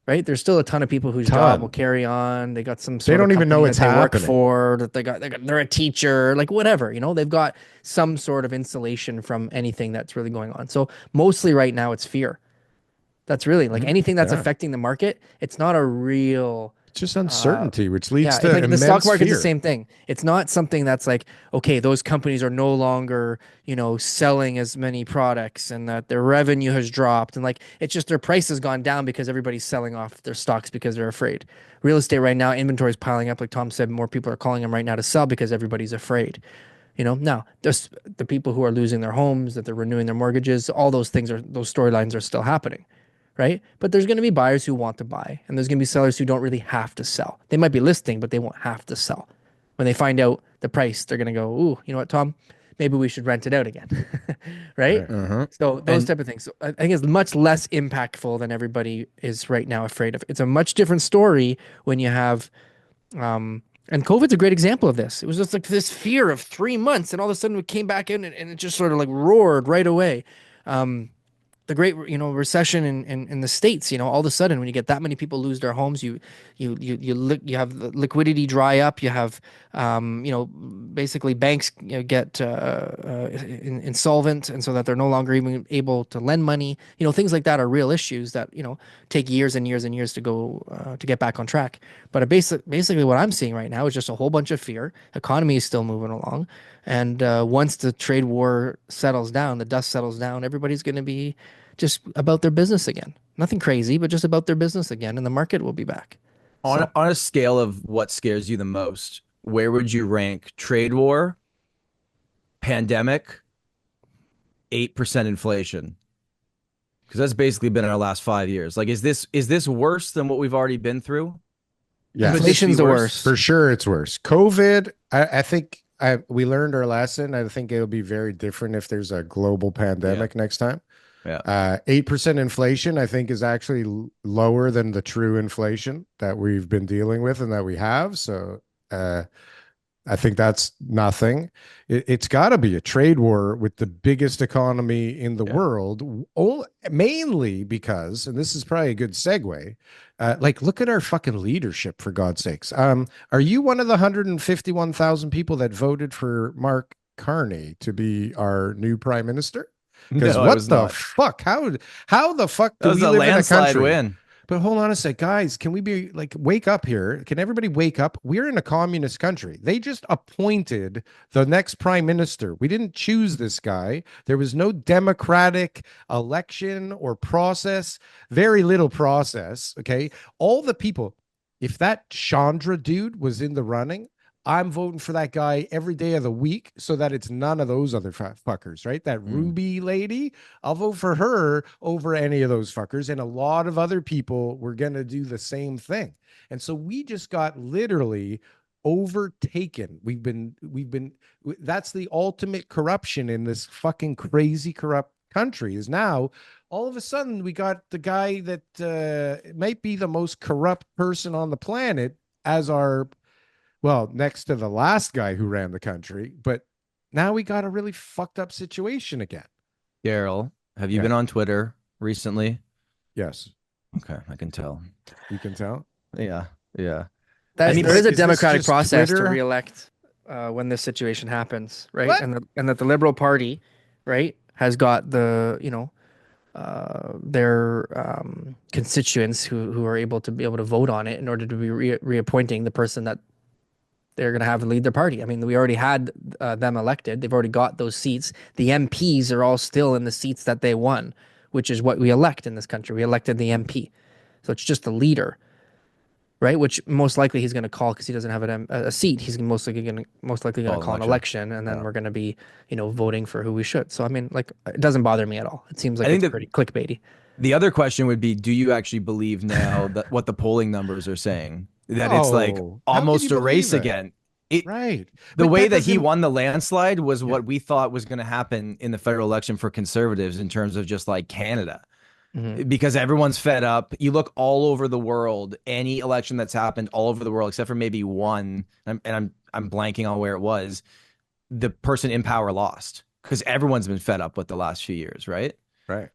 right? There's still a ton of people whose job will Ton. carry on. They got some They sort of don't even know company that it's they work happening. for, that they're a teacher, like whatever, they've got some sort of insulation from anything that's really going on. So mostly right now it's fear. That's really like anything that's Yeah. affecting the market. It's not a real It's just uncertainty, which leads yeah, it's to like the stock immense market's the fear. same thing. It's not something that's like, okay, those companies are no longer, selling as many products and that their revenue has dropped. And like, it's just their price has gone down because everybody's selling off their stocks because they're afraid. Real estate right now, inventory is piling up. Like Tom said, more people are calling them right now to sell because everybody's afraid. Now there's the people who are losing their homes, that they're renewing their mortgages, all those those storylines are still happening, right? But there's going to be buyers who want to buy, and there's going to be sellers who don't really have to sell. They might be listing, but they won't have to sell. When they find out the price, they're going to go, "Ooh, you know what, Tom? Maybe we should rent it out again," right? Right. So those type of things. So I think it's much less impactful than everybody is right now afraid of. It's a much different story when you have, and COVID's a great example of this. It was just like this fear of 3 months, and all of a sudden we came back in, and it just sort of like roared right away. The great recession in the States, all of a sudden when you get that many people lose their homes, you have the liquidity dry up. You have basically banks get insolvent, and so that they're no longer even able to lend money. Things like that are real issues that take years and years and years to go to get back on track. But basically what I'm seeing right now is just a whole bunch of fear. Economy is still moving along, and once the trade war settles down, the dust settles down, everybody's going to be just about their business again. Nothing crazy, but just about their business again, and the market will be back. On a scale of what scares you the most, where would you rank trade war, pandemic, 8% inflation? Because that's basically been our last 5 years. Like, is this worse than what we've already been through? Yeah, Inflation's the worst. for sure. It's worse. COVID, I think we learned our lesson. I think it'll be very different if there's a global pandemic next time. Yeah. 8% inflation, I think, is actually lower than the true inflation that we've been dealing with and that we have. So I think that's nothing. It's got to be a trade war with the biggest economy in the world, mainly because, and this is probably a good segue, like look at our fucking leadership for God's sakes. Are you one of the 151,000 people that voted for Mark Carney to be our new prime minister? Because No, I what was the not. fuck? How the fuck That do was we a live in a landslide country? win. But hold on a sec, guys. Can we be like, wake up here? Can everybody wake up? We're in a communist country. They just appointed the next prime minister. We didn't choose this guy. There was no democratic election or process, very little process. Okay. All the people, if that Chandra dude was in the running, I'm voting for that guy every day of the week so that it's none of those other fuckers, right? That Ruby lady, I'll vote for her over any of those fuckers. And a lot of other people were going to do the same thing. And so we just got literally overtaken. That's the ultimate corruption in this fucking crazy corrupt country is now all of a sudden we got the guy that might be the most corrupt person on the planet as our, well, next to the last guy who ran the country, but now we got a really fucked up situation again. Darryl, have you been on Twitter recently? Yes. Okay, I can tell. You can tell? Yeah. Yeah. There is a is this democratic just process to Twitter? reelect when this situation happens, right? What? And that the Liberal Party, right, has got the their constituents who are able to vote on it in order to be reappointing the person that they're going to have lead their party. I mean, we already had them elected. They've already got those seats. The MPs are all still in the seats that they won, which is what we elect in this country. We elected the MP. So it's just the leader, right? Which most likely he's going to call because he doesn't have a seat. He's most likely going to call an election, and then we're going to be, voting for who we should. So I mean, like, it doesn't bother me at all. It seems like it's pretty clickbaity. The other question would be, do you actually believe now that what the polling numbers are saying? That it's like almost a race again. Right. The way that he won the landslide was what we thought was going to happen in the federal election for conservatives in terms of just like Canada. Because everyone's fed up. You look all over the world, any election that's happened all over the world, except for maybe one, and I'm blanking on where it was, the person in power lost because everyone's been fed up with the last few years, right? Right.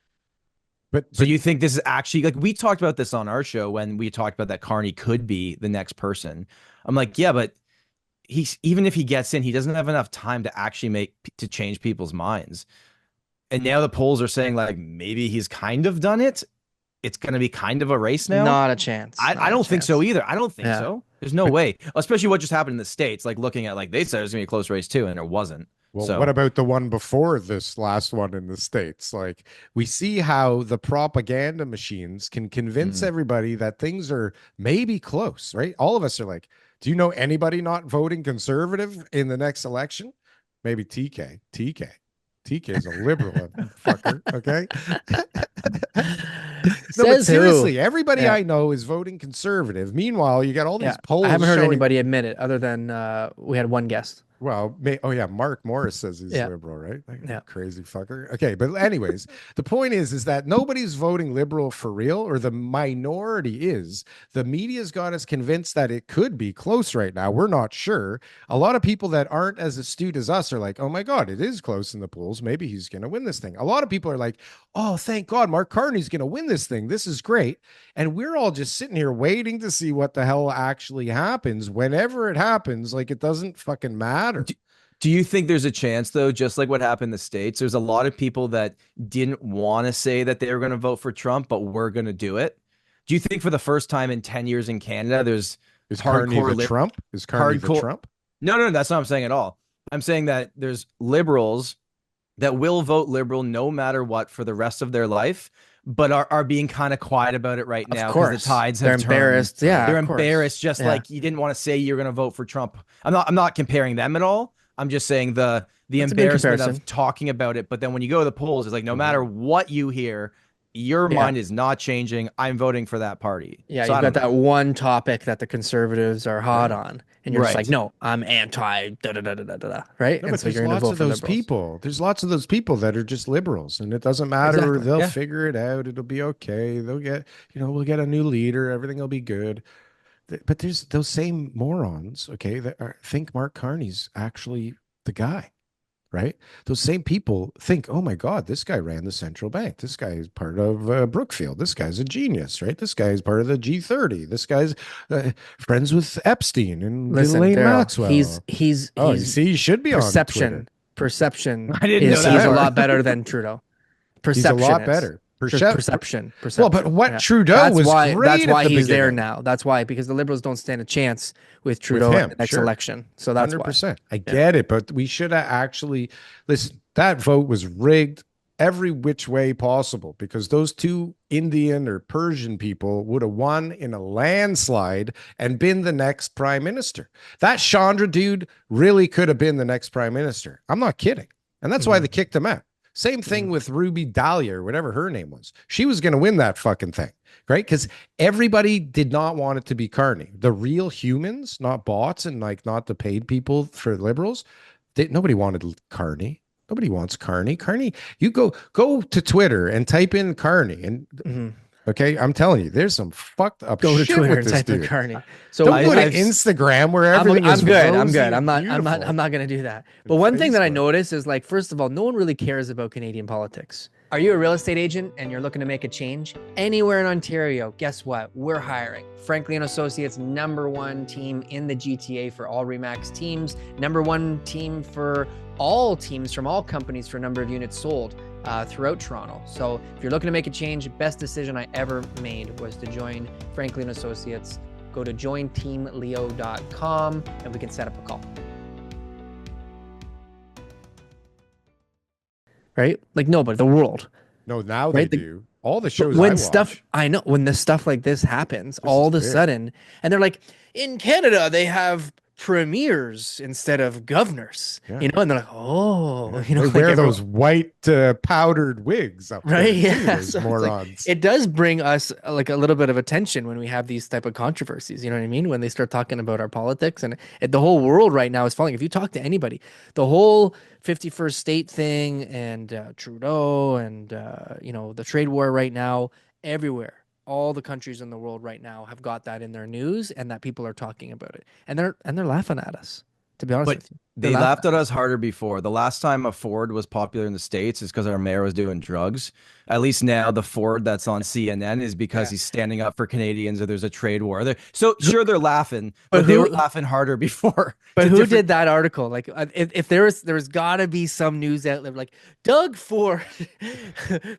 So you think this is actually, like, we talked about this on our show when we talked about that Carney could be the next person. I'm like, yeah, but even if he gets in, he doesn't have enough time to actually change people's minds. And now the polls are saying like maybe he's kind of done it. It's going to be kind of a race now. Not a chance. I don't think so either. I don't think so. There's no way, especially what just happened in the States. Like looking at, like, they said it was going to be a close race too, and it wasn't. Well, what about the one before this last one in the States? Like, we see how the propaganda machines can convince everybody that things are maybe close, right? All of us are like, do you know anybody not voting conservative in the next election? Maybe TK is a liberal fucker, okay? No, but seriously, everybody I know is voting conservative. Meanwhile, you got all these polls. I haven't heard anybody admit it other than we had one guest. Well, Mark Morris says he's liberal, right? Like, crazy fucker. Okay, but anyways, the point is that nobody's voting liberal for real, or the minority is. The media's got us convinced that it could be close right now. We're not sure. A lot of people that aren't as astute as us are like, oh my God, it is close in the polls. Maybe he's going to win this thing. A lot of people are like, oh, thank God, Mark Carney's going to win this thing. This is great. And we're all just sitting here waiting to see what the hell actually happens. Whenever it happens, like, it doesn't fucking matter. Do you think there's a chance, though, just like what happened in the States? There's a lot of people that didn't want to say that they were going to vote for Trump, but were going to do it. Do you think for the first time in 10 years in Canada, there's hardcore Trump? Is Carney the Trump? No, that's not what I'm saying at all. I'm saying that there's liberals that will vote liberal no matter what for the rest of their life, but are being kind of quiet about it right now because the tides have turned. Embarrassed. Yeah, they're embarrassed. Just like you didn't want to say you're going to vote for Trump. I'm not comparing them at all. I'm just saying the embarrassment of talking about it. But then when you go to the polls, it's like, no matter what you hear, your mind is not changing. I'm voting for that party. Yeah, so you've got that one topic that the conservatives are hot on. And you're just like, no, I'm anti da-da-da-da-da-da, right? No, and but so there's lots of those people. There's lots of those people that are just liberals, and it doesn't matter. Exactly. They'll figure it out. It'll be okay. They'll get, we'll get a new leader. Everything will be good. But there's those same morons, okay, that think Mark Carney's actually the guy, right? Those same people think, oh my God, this guy ran the central bank. This guy is part of Brookfield. This guy's a genius, right? This guy is part of the G30. This guy's friends with Epstein and Listen, Ghislaine Daryl, Maxwell. Oh, you see, he should be on Twitter. Perception I didn't know is that he's a part. lot better than Trudeau. He's a Perception lot is. better. Perception. Well, but what Trudeau that's was why great that's at why the he's there beginning. now. That's why, because the Liberals don't stand a chance with Trudeau him, in the next sure. election. So that's 100%. why. I get it, but we should have actually listen. That vote was rigged every which way possible because those two Indian or Persian people would have won in a landslide and been the next prime minister. That Chandra dude really could have been the next prime minister. I'm not kidding. And that's why they kicked him out. Same thing with Ruby Dahlia or whatever her name was. She was going to win that fucking thing, right? Because everybody did not want it to be Carney. The real humans, not bots and like not the paid people for liberals, nobody wanted Carney. Nobody wants Carney. Carney, you go to Twitter and type in Carney and okay, I'm telling you, there's some fucked up Go to shit Twitter with and this type in dude. Carney. So Don't go to I've- Instagram where I'm everything is good. I'm rosy good. and I'm beautiful. not going to do that. But one thing that I Facebook. noticed is, like, first of all, no one really cares about Canadian politics. Are you a real estate agent and you're looking to make a change anywhere in Ontario? Guess what? We're hiring. Frankly and Associates, #1 team in the GTA for all Remax teams, #1 team for all teams from all companies for number of units sold throughout Toronto. So if you're looking to make a change, best decision I ever made was to join Frankly and Associates. Go to jointeamleo.com and we can set up a call. Right? Like, no, but the world. No, now Right? they do. All the shows When I stuff, watch. I know, when the stuff like this happens, This all of is a big. sudden, and they're like, in Canada, they have premiers instead of governors, Yeah. you know, and they're like, oh, you know, They like wear everyone- those white powdered wigs up there, right? too, Yeah. those So it's like, morons. it does bring us like a little bit of attention when we have these type of controversies. You know what I mean? When they start talking about our politics, and the whole world right now is falling. If you talk to anybody, the whole 51st state thing and Trudeau and you know, the trade war right now, everywhere, all the countries in the world right now have got that in their news, and that people are talking about it, and they're laughing at us. To be honest But with you, they They're laughed at us harder before. The last time a Ford was popular in the States is because our mayor was doing drugs. At least now the Ford that's on CNN is because he's standing up for Canadians or there's a trade war. So sure, they're laughing, but they were laughing harder before. But It's a who different- did that article? Like, if there's got to be some news outlet like Doug Ford,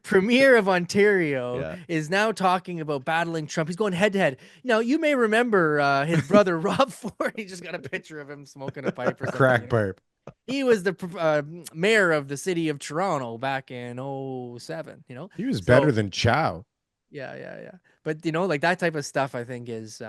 Premier of Ontario, is now talking about battling Trump. He's going head to head. Now, you may remember his brother Rob Ford. He just got a picture of him smoking a pipe or something. Crack you know? pipe. He was the mayor of the city of Toronto back in 07, you know? He was better than Chow. Yeah. But, you know, like that type of stuff, I think is,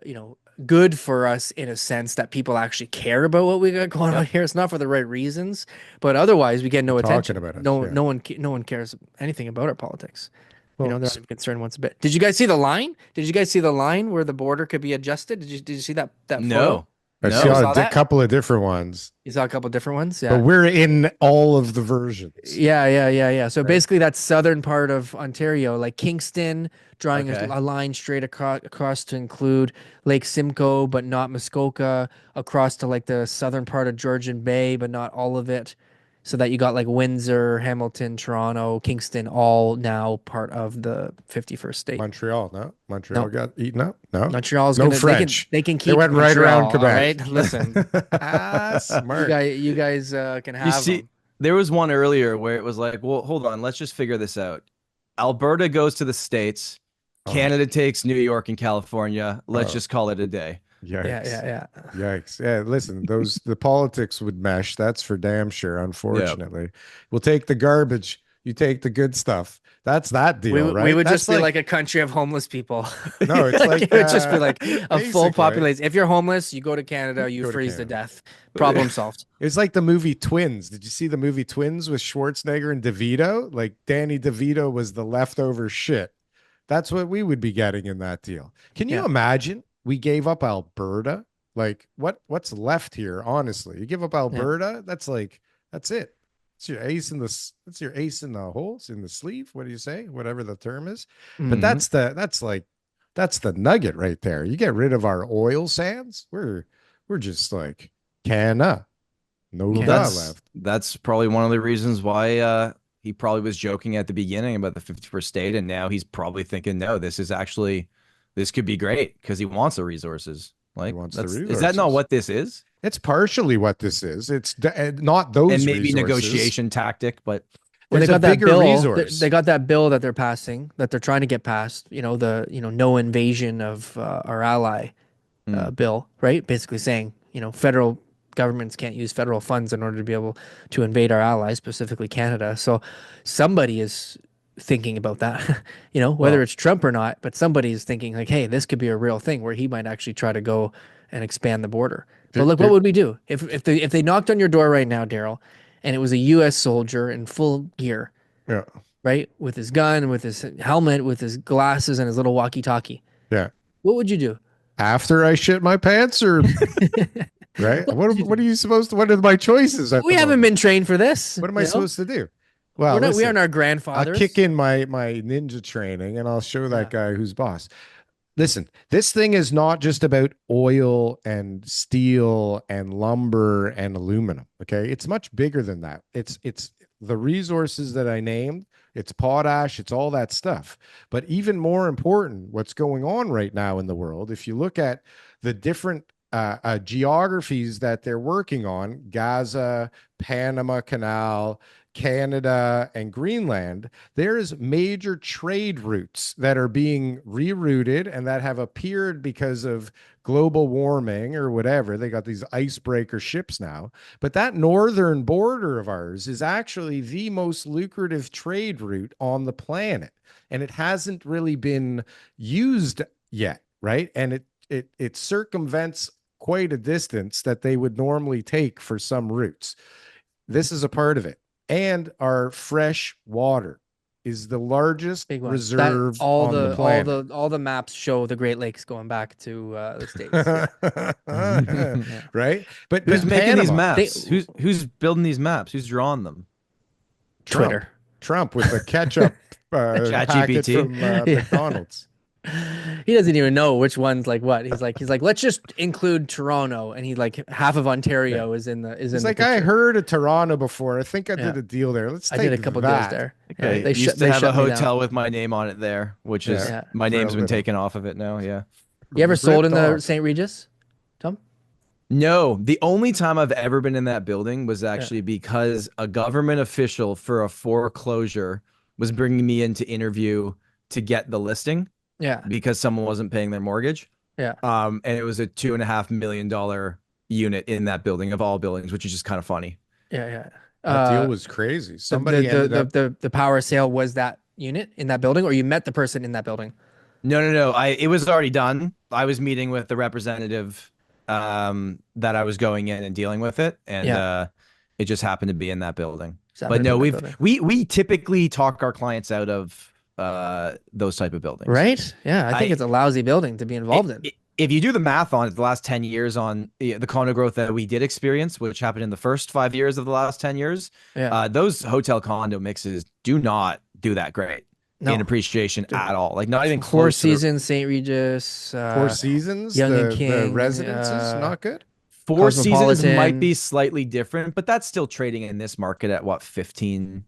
you know, good for us in a sense that people actually care about what we got going on here. It's not for the right reasons, but otherwise we get no attention. About us, No one cares anything about our politics. Well, you know, they're not even concerned once a bit. Did you guys see the line? Did you guys see the line where the border could be adjusted? Did you see that photo? No. I No. saw Saw a that? couple of different ones, You saw a couple different ones? Yeah. but we're in all of the versions. Yeah. So basically, that southern part of Ontario, like Kingston, drawing a line straight across to include Lake Simcoe, but not Muskoka, across to like the southern part of Georgian Bay, but not all of it. So that you got like Windsor, Hamilton, Toronto, Kingston, all now part of the 51st state. Montreal got eaten up. No, Montreal's no gonna French. They can keep. They went right around Montreal, Quebec. all right? Listen, Smart. you guys can have. You see, them. there was one earlier where it was like, well, hold on, let's just figure this out. Alberta goes to the States. Canada takes New York and California. Let's just call it a day. Yikes. Yeah. Yikes. Yeah, listen, the politics would mesh. That's for damn sure, unfortunately. We'll take the garbage. You take the good stuff. That's that deal, right? We would That's just be like a country of homeless people. No, it's like it would just be like a full basically. population. If you're homeless, you go to Canada, you Go to freeze to Canada. death. Problem solved. It's like the movie Twins. Did you see the movie Twins with Schwarzenegger and DeVito? Like Danny DeVito was the leftover shit. That's what we would be getting in that deal. Can you imagine? We gave up Alberta. Like what's left here? Honestly, you give up Alberta. That's it. It's your ace in the hole. It's in the sleeve. What do you say? Whatever the term is. But that's That's the nugget right there. You get rid of our oil sands, we're just like canna, no Canna. da left. That's probably one of the reasons why he probably was joking at the beginning about the 51st state, and now he's probably thinking, no, this could be great because he wants the resources. Like, Wants the is that not resources. what this is? It's partially what this is. It's not those And maybe resources. negotiation tactic, but Well, they There's a got that bigger bill. resource. They got that bill that they're passing, that they're trying to get passed. No invasion of our ally bill, right? Basically saying, federal governments can't use federal funds in order to be able to invade our allies, specifically Canada. So somebody is thinking about that, whether Well- it's Trump or not, but somebody is thinking like, hey, this could be a real thing where he might actually try to go and expand the border. But look, what would we do if they knocked on your door right now, Daryl, and it was a U.S. soldier in full gear, Yeah. right, with his gun, with his helmet, with his glasses, and his little walkie-talkie? Yeah. What would you do? After I shit my pants, or right? What are you supposed to? What are my choices? We haven't been trained for this. What am I supposed to do? Well, We listen, aren't our I'll grandfathers. kick in my ninja training, and I'll show that guy who's boss. Listen, this thing is not just about oil and steel and lumber and aluminum. Okay, it's much bigger than that. It's the resources that I named. It's potash. It's all that stuff. But even more important, what's going on right now in the world, if you look at the different geographies that they're working on, Gaza, Panama Canal, Canada, and Greenland, there's major trade routes that are being rerouted and that have appeared because of global warming or whatever. They got these icebreaker ships now. But that northern border of ours is actually the most lucrative trade route on the planet. And it hasn't really been used yet, right? And it circumvents quite a distance that they would normally take for some routes. This is a part of it. And our fresh water is the largest Big one. reserve all on the the planet. all the maps show the Great Lakes going back to the states. Right? But who's making these Panama, maps? Who's building these maps? Who's drawing them? Twitter. Trump with the ketchup packet ChatGPT. from McDonald's. He doesn't even know which one's like what. He's like, let's just include Toronto, and he like half of Ontario is in the It's in like, the I picture. heard of Toronto before. I think I did Yeah. a deal there. Let's I take did a couple that. deals there. Okay. Yeah, they used to they have a shut me down. hotel with my name on it there, which is Yeah. my name's been Little. taken off of it now. Yeah. You ever sold in Ripped the off. St. Regis, Tom? No, the only time I've ever been in that building was actually because a government official for a foreclosure was bringing me in to interview to get the listing Yeah, because someone wasn't paying their mortgage. yeah. And it was a $2.5 million unit in that building of all buildings, which is just kind of funny. Yeah. That deal was crazy. Somebody the, ended the, up. the power sale was that unit in that building, or you met the person in that building? No. It was already done. I was meeting with the representative that I was going in and dealing with it, and it just happened to be in that building. But no, we typically talk our clients out of those type of buildings. Right? Yeah, I think it's a lousy building to be involved in. If you do the math on it, the last 10 years on the condo growth that we did experience, which happened in the first 5 years of the last 10 years, those hotel condo mixes do not do that great in appreciation at all. Like not even Four close. Seasons, St. Regis, Four Seasons, Young and the King, residences, not good. Four Seasons Cosmopolitan. might be slightly different, but that's still trading in this market at what, 15,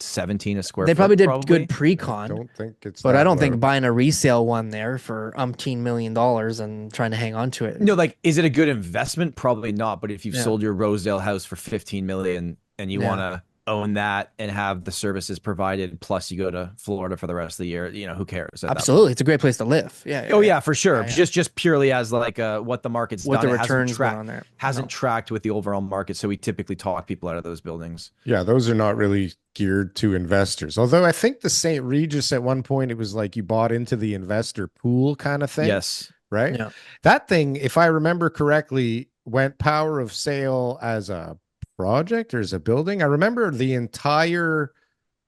17 a square They foot, probably did probably? good I pre-con, don't think it's. but that I don't low. think buying a resale one there for umpteen $1 million and trying to hang on to it. No, like, is it a good investment? Probably not. But if you've Yeah. sold your Rosedale house for 15 million and you want to own that and have the services provided, plus you go to Florida for the rest of the year, who cares? at that Absolutely, it's a great place to live. Yeah. Oh yeah, for sure. Yeah, yeah. Just purely as like what the market's What done. the It hasn't returns tracked- going on there. hasn't tracked with the overall market, so we typically talk people out of those buildings. Yeah, those are not really geared to investors. Although I think the St. Regis at one point, it was like you bought into the investor pool kind of thing. Yes. Right. Yeah. That thing, if I remember correctly, went power of sale as a project or as a building. I remember there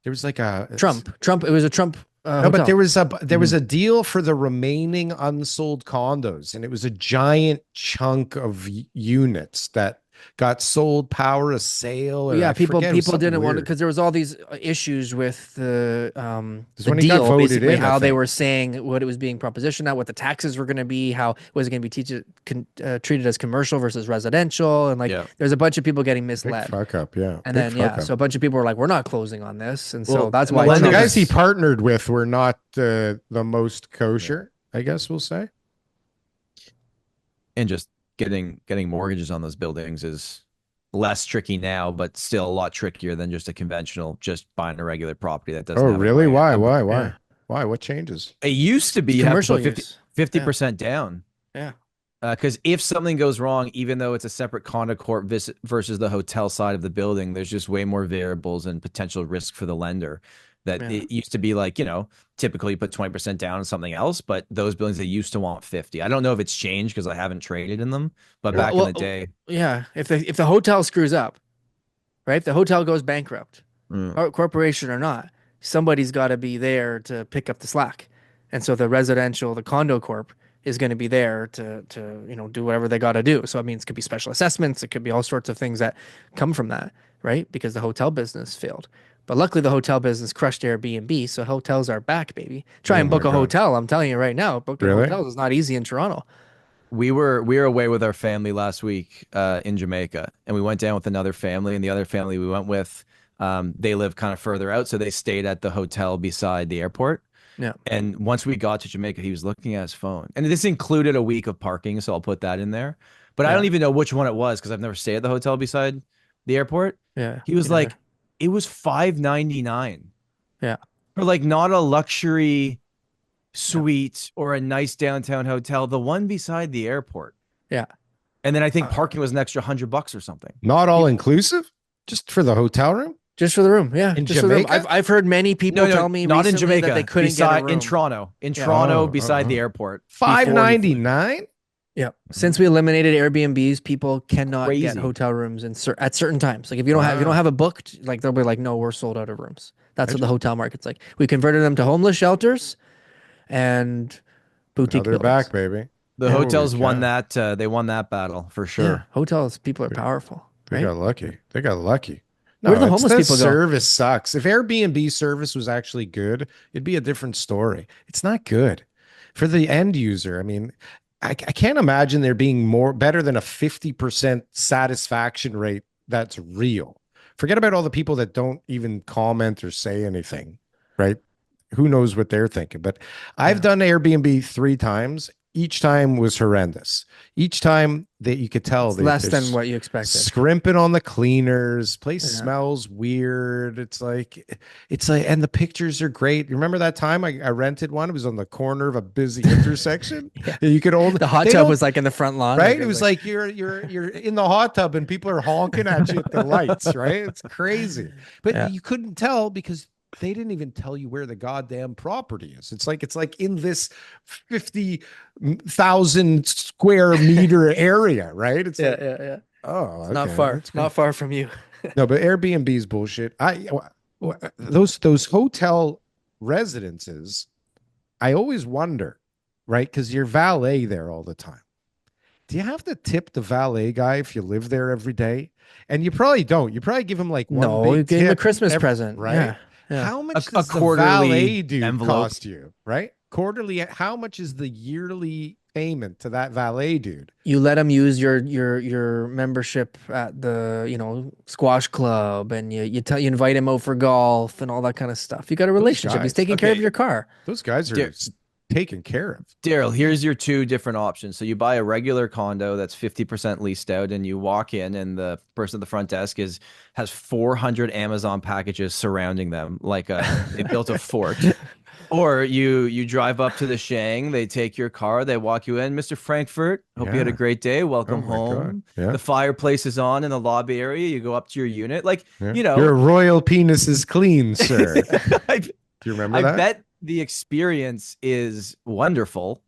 was like a Trump. It was a Trump. No, but hotel. there was a deal for the remaining unsold condos, and it was a giant chunk of units that got sold power of sale. Or Yeah, I people forget, it was people something didn't want to weird. because there was all these issues with It's the when he got deal, voted basically in, I how they think. were saying what it was being propositioned at, what the taxes were going to be, how was it going to be treated as commercial versus residential, and like Yeah. there's a bunch of people getting Big misled. fuck up, yeah. And Big then fuck up. so a bunch of people were like, "We're not closing on this," and so Well, that's and why the And the lenders- guys he partnered with were not the most kosher, I guess we'll say. And just getting mortgages on those buildings is less tricky now, but still a lot trickier than just a conventional, just buying a regular property that doesn't Oh, have a really? grant. Why? yeah. Why? What changes? It used to be you have to Commercial put use. 50% down. Yeah. Because if something goes wrong, even though it's a separate condo corp versus the hotel side of the building, there's just way more variables and potential risk for the lender. That Yeah. it used to be like, typically you put 20% down on something else, but those buildings they used to want 50. I don't know if it's changed because I haven't traded in them, but back in the day, yeah, if the hotel screws up, right? If the hotel goes bankrupt, or corporation or not, somebody's got to be there to pick up the slack. And so the condo corp is going to be there to do whatever they got to do. So it means it could be special assessments, it could be all sorts of things that come from that, right? Because the hotel business failed. But luckily the hotel business crushed Airbnb, so hotels are back, baby. Try Oh and book my a God. hotel. I'm telling you right now, booking Really? hotels is not easy in Toronto. we were away with our family last week in Jamaica, and we went down with another family, and the other family we went with, they live kind of further out, so they stayed at the hotel beside the airport. Yeah. And once we got to Jamaica, he was looking at his phone, and this included a week of parking, so I'll put that in there. But I don't even know which one it was because I've never stayed at the hotel beside the airport. Yeah. He was like, it was $599. Yeah. For like not a luxury suite or a nice downtown hotel, the one beside the airport. Yeah. And then I think parking was an extra $100 or something. Not all inclusive? Just for the hotel room? Just for the room, yeah. In just for the room. Jamaica? I've heard many people tell me not in recently Jamaica. that they couldn't beside, get a room. in Toronto. In Toronto, Oh, beside the airport. $5.99? Yeah. Since we eliminated Airbnbs, people cannot get Crazy. hotel rooms at certain times. Like if you don't have it booked, like they'll be like, no, we're sold out of rooms. That's what the hotel market's like. We converted them to homeless shelters and boutique Now they're buildings. back, baby. The Holy hotels won cow. that. They won that battle for sure. Yeah. Hotels, people are powerful. They Right? got lucky. They got lucky. Where do the it's homeless people go? Service sucks. If Airbnb service was actually good, it'd be a different story. It's not good for the end user. I mean, I can't imagine there being better than a 50% satisfaction rate that's real. Forget about all the people that don't even comment or say anything, right? Who knows what they're thinking? But I've done Airbnb 3 times. Each time was horrendous. Each time that you could tell Less than what you expected. Scrimping on the cleaners. Place smells weird. It's like, and the pictures are great. You remember that time I rented one? It was on the corner of a busy intersection. You could hold the hot tub was like in the front lawn, right? It was like you're in the hot tub and people are honking at you at the lights, right? It's crazy, but you couldn't tell because they didn't even tell you where the goddamn property is. It's like in this 50,000 square meter area, right? It's yeah. Oh, It's not far. It's not far from you. No, but Airbnb is bullshit. Those hotel residences, I always wonder, right? Because you're valet there all the time. Do you have to tip the valet guy if you live there every day? And you probably don't. You probably give him like one No, big you give him a tip Christmas present, right? Yeah. Yeah. How much A does the quarterly valet dude envelope. cost you, right? Quarterly, how much is the yearly payment to that valet dude? You let him use your membership at the squash club, and you invite him out for golf and all that kind of stuff. You got a relationship. He's guys, taking care of your car. Those guys are taken care of. Daryl, here's your 2 different options. So you buy a regular condo that's 50% leased out, and you walk in, and the person at the front desk has 400 Amazon packages surrounding them, like they built a fort. Or you drive up to the Shang, they take your car, they walk you in. Mr. Frankfort, hope you had a great day. Welcome home. Yeah. The fireplace is on in the lobby area. You go up to your unit, Your royal penis is clean, sir. Do you remember that? I bet the experience is wonderful,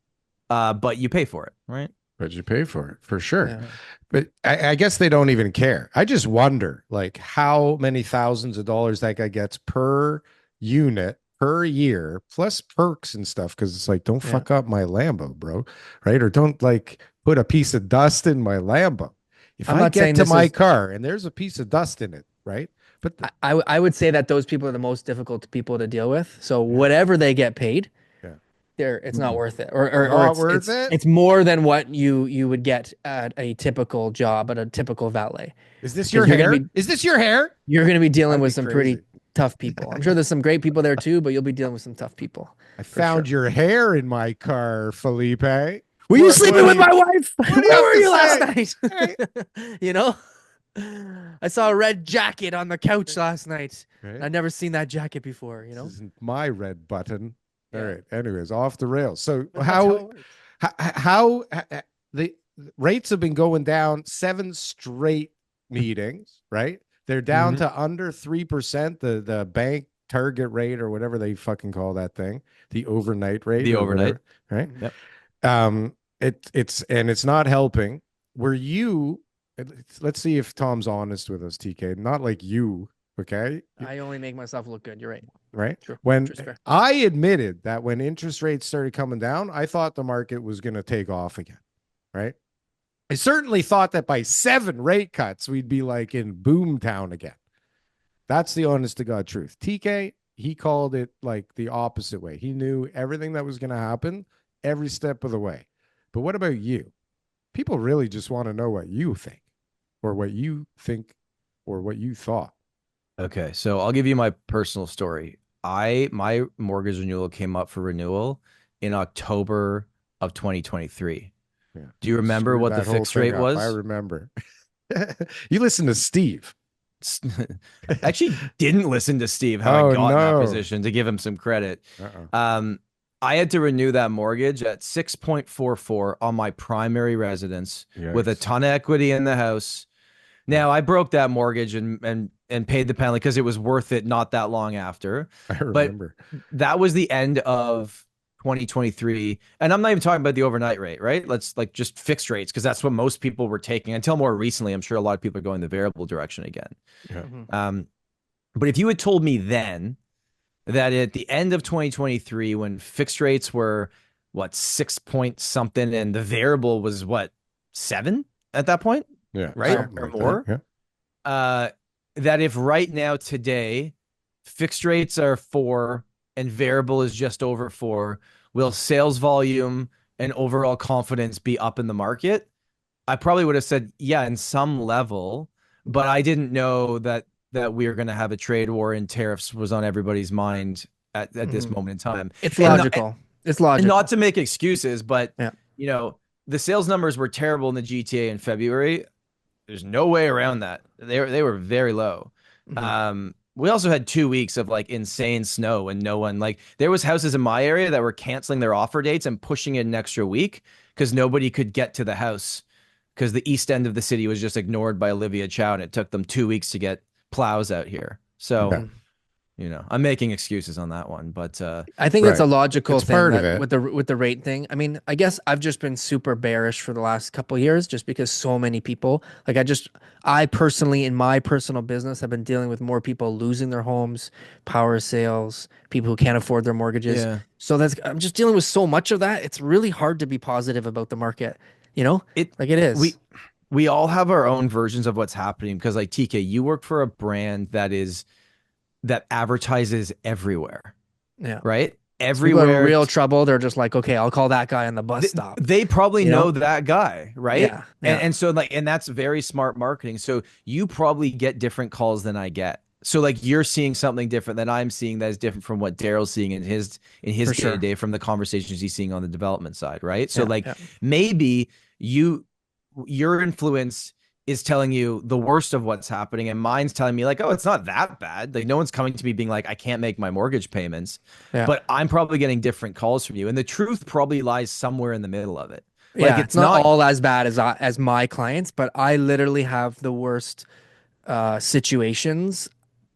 but you pay for it, right? But you pay for it for sure. Yeah. But I guess they don't even care. I just wonder, like, how many thousands of dollars that guy gets per unit per year, plus perks and stuff. Because it's like, don't fuck up my Lambo, bro, right? Or don't like put a piece of dust in my Lambo. If I'm I not get saying to this my is. car and there's a piece of dust in it, right? But I would say that those people are the most difficult people to deal with. So whatever they get paid, yeah, it's not worth it, or not worth it. it's more than what you would get at a typical job at a typical valet. Is this your Because hair? Is this your hair? you're gonna be dealing I'd be with some pretty crazy. tough people. I'm sure there's some great people there too, but you'll be dealing with some tough people I for sure. found your hair in my car, Felipe. Were you sleeping with my wife? do you Where have were to you last say? night? You know, I saw a red jacket on the couch last night. Right? I'd never seen that jacket before. You know, This isn't my red button. All Yeah. right. Anyways, off the rails. So That's how it works. how the rates have been going down 7 straight meetings, right? They're down to under 3%, the bank target rate or whatever they fucking call that thing, the overnight rate. The or overnight. whatever, right? Yep. It's not helping. Were you let's see if Tom's honest with us, TK. Not like you, okay? I only make myself look good. You're right. Right? Sure. When Sure, fair. I admitted that when interest rates started coming down, I thought the market was going to take off again, right? I certainly thought that by 7 rate cuts, we'd be like in boom town again. That's the honest to God truth. TK, he called it like the opposite way. He knew everything that was going to happen every step of the way. But what about you? People really just want to know what you think or what you think or what you thought. Okay, so I'll give you my personal story. My mortgage renewal came up for renewal in October of 2023. Yeah. Do you remember Screwed what the that whole fixed thing rate up. was? I remember. You listen to Steve. I actually didn't listen to Steve how I got in that position, to give him some credit. I had to renew that mortgage at 6.44 on my primary residence with a ton of equity in the house. Now I broke that mortgage and paid the penalty because it was worth it not that long after. I remember. But that was the end of 2023. And I'm not even talking about the overnight rate, right? Let's like just fixed rates, because that's what most people were taking until more recently. I'm sure a lot of people are going the variable direction again. Yeah. But if you had told me then that at the end of 2023, when fixed rates were what, 6 point something and the variable was what, 7 at that point? Yeah. Right? Something Or like more? that. Yeah. That if right now today fixed rates are 4 and variable is just over 4, will sales volume and overall confidence be up in the market? I probably would have said, yeah, in some level, but I didn't know that we were going to have a trade war and tariffs was on everybody's mind at this moment in time. It's And logical. It's logical. not to make excuses, but Yeah. you know, the sales numbers were terrible in the GTA in February. There's no way around that. They were very low. We also had 2 weeks of like insane snow and no one, like there was houses in my area that were canceling their offer dates and pushing it an extra week because nobody could get to the house because the east end of the city was just ignored by Olivia Chow, and it took them 2 weeks to get plows out here. So, you know, I'm making excuses on that one, but I think it's a logical It's thing part of that it. with the rate thing. I mean, I guess I've just been super bearish for the last couple of years just because so many people, like I personally in my personal business have been dealing with more people losing their homes, power sales, people who can't afford their mortgages. Yeah. So I'm just dealing with so much of that. It's really hard to be positive about the market, you know? It is. We all have our own versions of what's happening because like TK, you work for a brand that advertises everywhere. Yeah. Right? People Everywhere. are in real trouble. They're just like, okay, I'll call that guy on the bus stop. They probably You know? know that guy, right? Yeah, yeah. And so like, and that's very smart marketing. So you probably get different calls than I get. So like you're seeing something different than I'm seeing that is different from what Darryl's seeing in his For day to sure. day from the conversations he's seeing on the development side, right? So Yeah, like yeah. maybe your influence is telling you the worst of what's happening, and mine's telling me like, oh, it's not that bad. Like no one's coming to me being like, I can't make my mortgage payments. Yeah. But I'm probably getting different calls from you, and the truth probably lies somewhere in the middle of it. Yeah, Like it's not all as bad as my clients, but I literally have the worst situations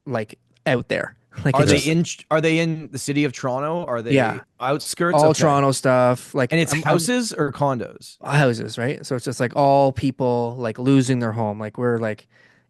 like out there. Like Are it's they in the city of Toronto? Are they Yeah. outskirts? all Okay. Toronto stuff, like And it's I'm- houses or condos? houses, right? So it's just like all people like losing their home. Like we're like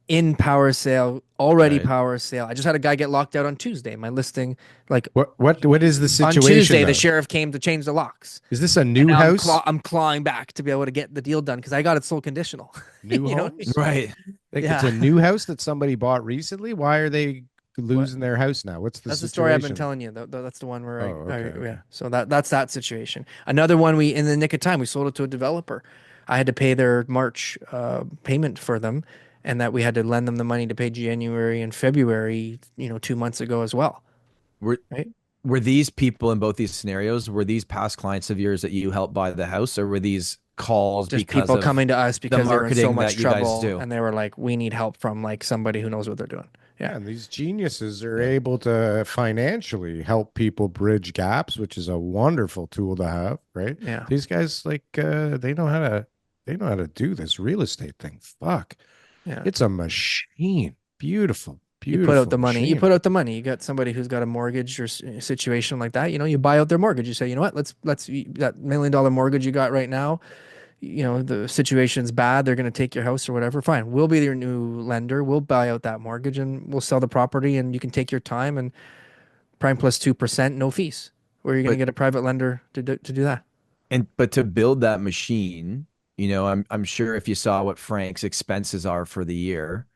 in power sale, already Right. power sale. I just had a guy get locked out on Tuesday. My listing, like What is the on situation Tuesday, the though? sheriff came to change the locks. Is this a And new now house? I'm clawing back to be able to get the deal done because I got it sold conditional. New You know? homes? Right. Like it's Yeah. a new house that somebody bought recently. Why are they What? losing their house now? What's the That's the story I've been situation? telling you. That's the one where Oh, okay, yeah. okay. So that's that situation. Another one we in the nick of time we sold it to a developer. I had to pay their March payment for them, and that we had to lend them the money to pay January and February. 2 months ago as well. Were Right? were these people in both these scenarios, were these past clients of yours that you helped buy the house, or were these calls Just because people of coming to us the because they were in so marketing much that you guys trouble, do? and they were like, "We need help from like somebody who knows what they're doing." Yeah. Yeah, and these geniuses are able to financially help people bridge gaps, which is a wonderful tool to have, right? Yeah. These guys they know how to do this real estate thing. Fuck. Yeah. It's a machine. Beautiful, You put out beautiful the money. You machine. put out the money. You got somebody who's got a mortgage or situation like that. You buy out their mortgage. You say, you know what? Let's that $1 million mortgage you got right now. The situation's bad. They're going to take your house or whatever. Fine. We'll be your new lender. We'll buy out that mortgage and we'll sell the property. And you can take your time and prime plus 2%, no fees. Where are you going to But get a private lender to do that? but to build that machine, I'm sure if you saw what Frank's expenses are for the year,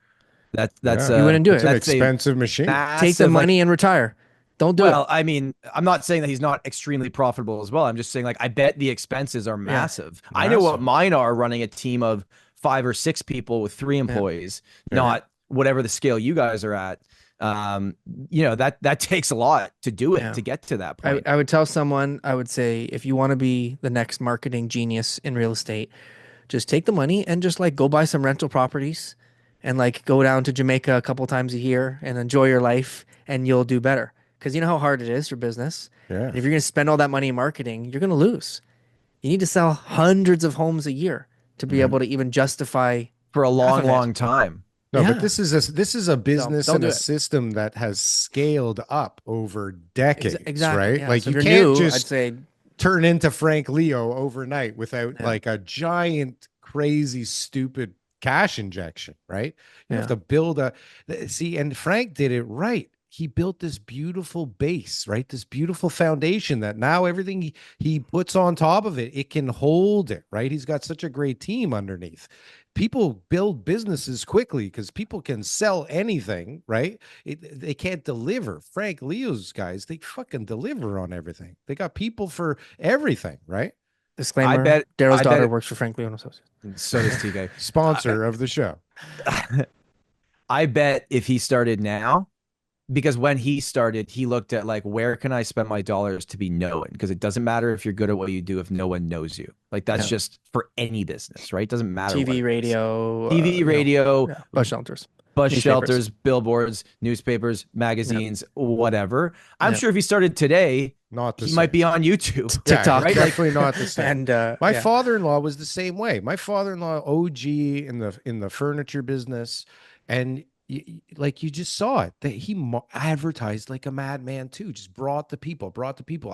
that's Yeah. You a wouldn't do it. It's an That's expensive machine. take the massive like. money and retire. Don't do it. Well, I mean, I'm not saying that he's not extremely profitable as well. I'm just saying, like, I bet the expenses are Yeah. massive. I know what mine are running a team of 5 or 6 people with 3 employees, Yeah. not whatever the scale you guys are at. That takes a lot to do it Yeah. to get to that point. I would tell someone, I would say, if you want to be the next marketing genius in real estate, just take the money and just like go buy some rental properties and like go down to Jamaica a couple times a year and enjoy your life and you'll do better. Because you know how hard it is for business. Yeah. And if you're going to spend all that money in marketing, you're going to lose. You need to sell hundreds of homes a year to be able to even justify For a half long, of it. long time. No, Yeah. but this is a business don't and do a it. system that has scaled up over decades, Exactly. right? Yeah. Like So you if can't you're new, I'd just say turn into Frank Leo overnight without Yeah. like a giant, crazy, stupid cash injection, right? You have Yeah. to build see, and Frank did it right. He built this beautiful base, right? This beautiful foundation that now everything he puts on top of it, it can hold it, right? He's got such a great team underneath. People build businesses quickly because people can sell anything, right? They can't deliver. Frank Leo's guys, they fucking deliver on everything. They got people for everything, right? disclaimer. bet- Daryl's I bet daughter it- works for Frank Leon Associates. So does TK. Sponsor of the show. I bet if he started now, because when he started, he looked at like, where can I spend my dollars to be known? Because it doesn't matter if you're good at what you do if no one knows you. Like that's Yeah. just for any business, right? It doesn't matter. what it TV, is. radio, TV, radio, yeah, bus shelters. bus newspapers. shelters, billboards, newspapers, magazines, whatever. I'm Yeah. sure if he started today, Not the he same. might be on YouTube. Yeah, TikTok. right? definitely not the same. And My yeah. father-in-law was the same way. My father-in-law, OG in the furniture business, and like you just saw it. That he advertised like a madman too. Just brought the people,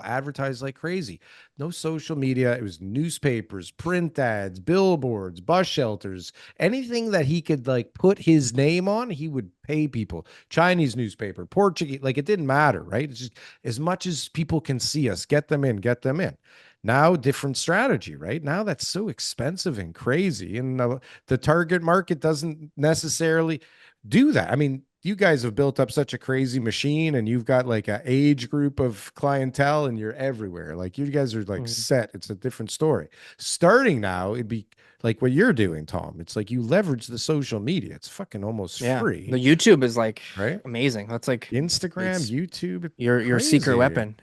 advertised like crazy. No social media. It was newspapers, print ads, billboards, bus shelters, anything that he could like put his name on. He would pay people. Chinese newspaper, Portuguese, like it didn't matter, right? It's just as much as people can see us, get them in, get them in. Now, different strategy, right? Now that's so expensive and crazy. And the target market doesn't necessarily do that. I mean, you guys have built up such a crazy machine and you've got like an age group of clientele and you're everywhere. Like you guys are like set. It's a different story. Starting now, it'd be like what you're doing, Tom. It's like you leverage the social media. It's fucking almost free. The YouTube is like right? amazing. That's like Instagram, it's YouTube, your secret crazy. weapon,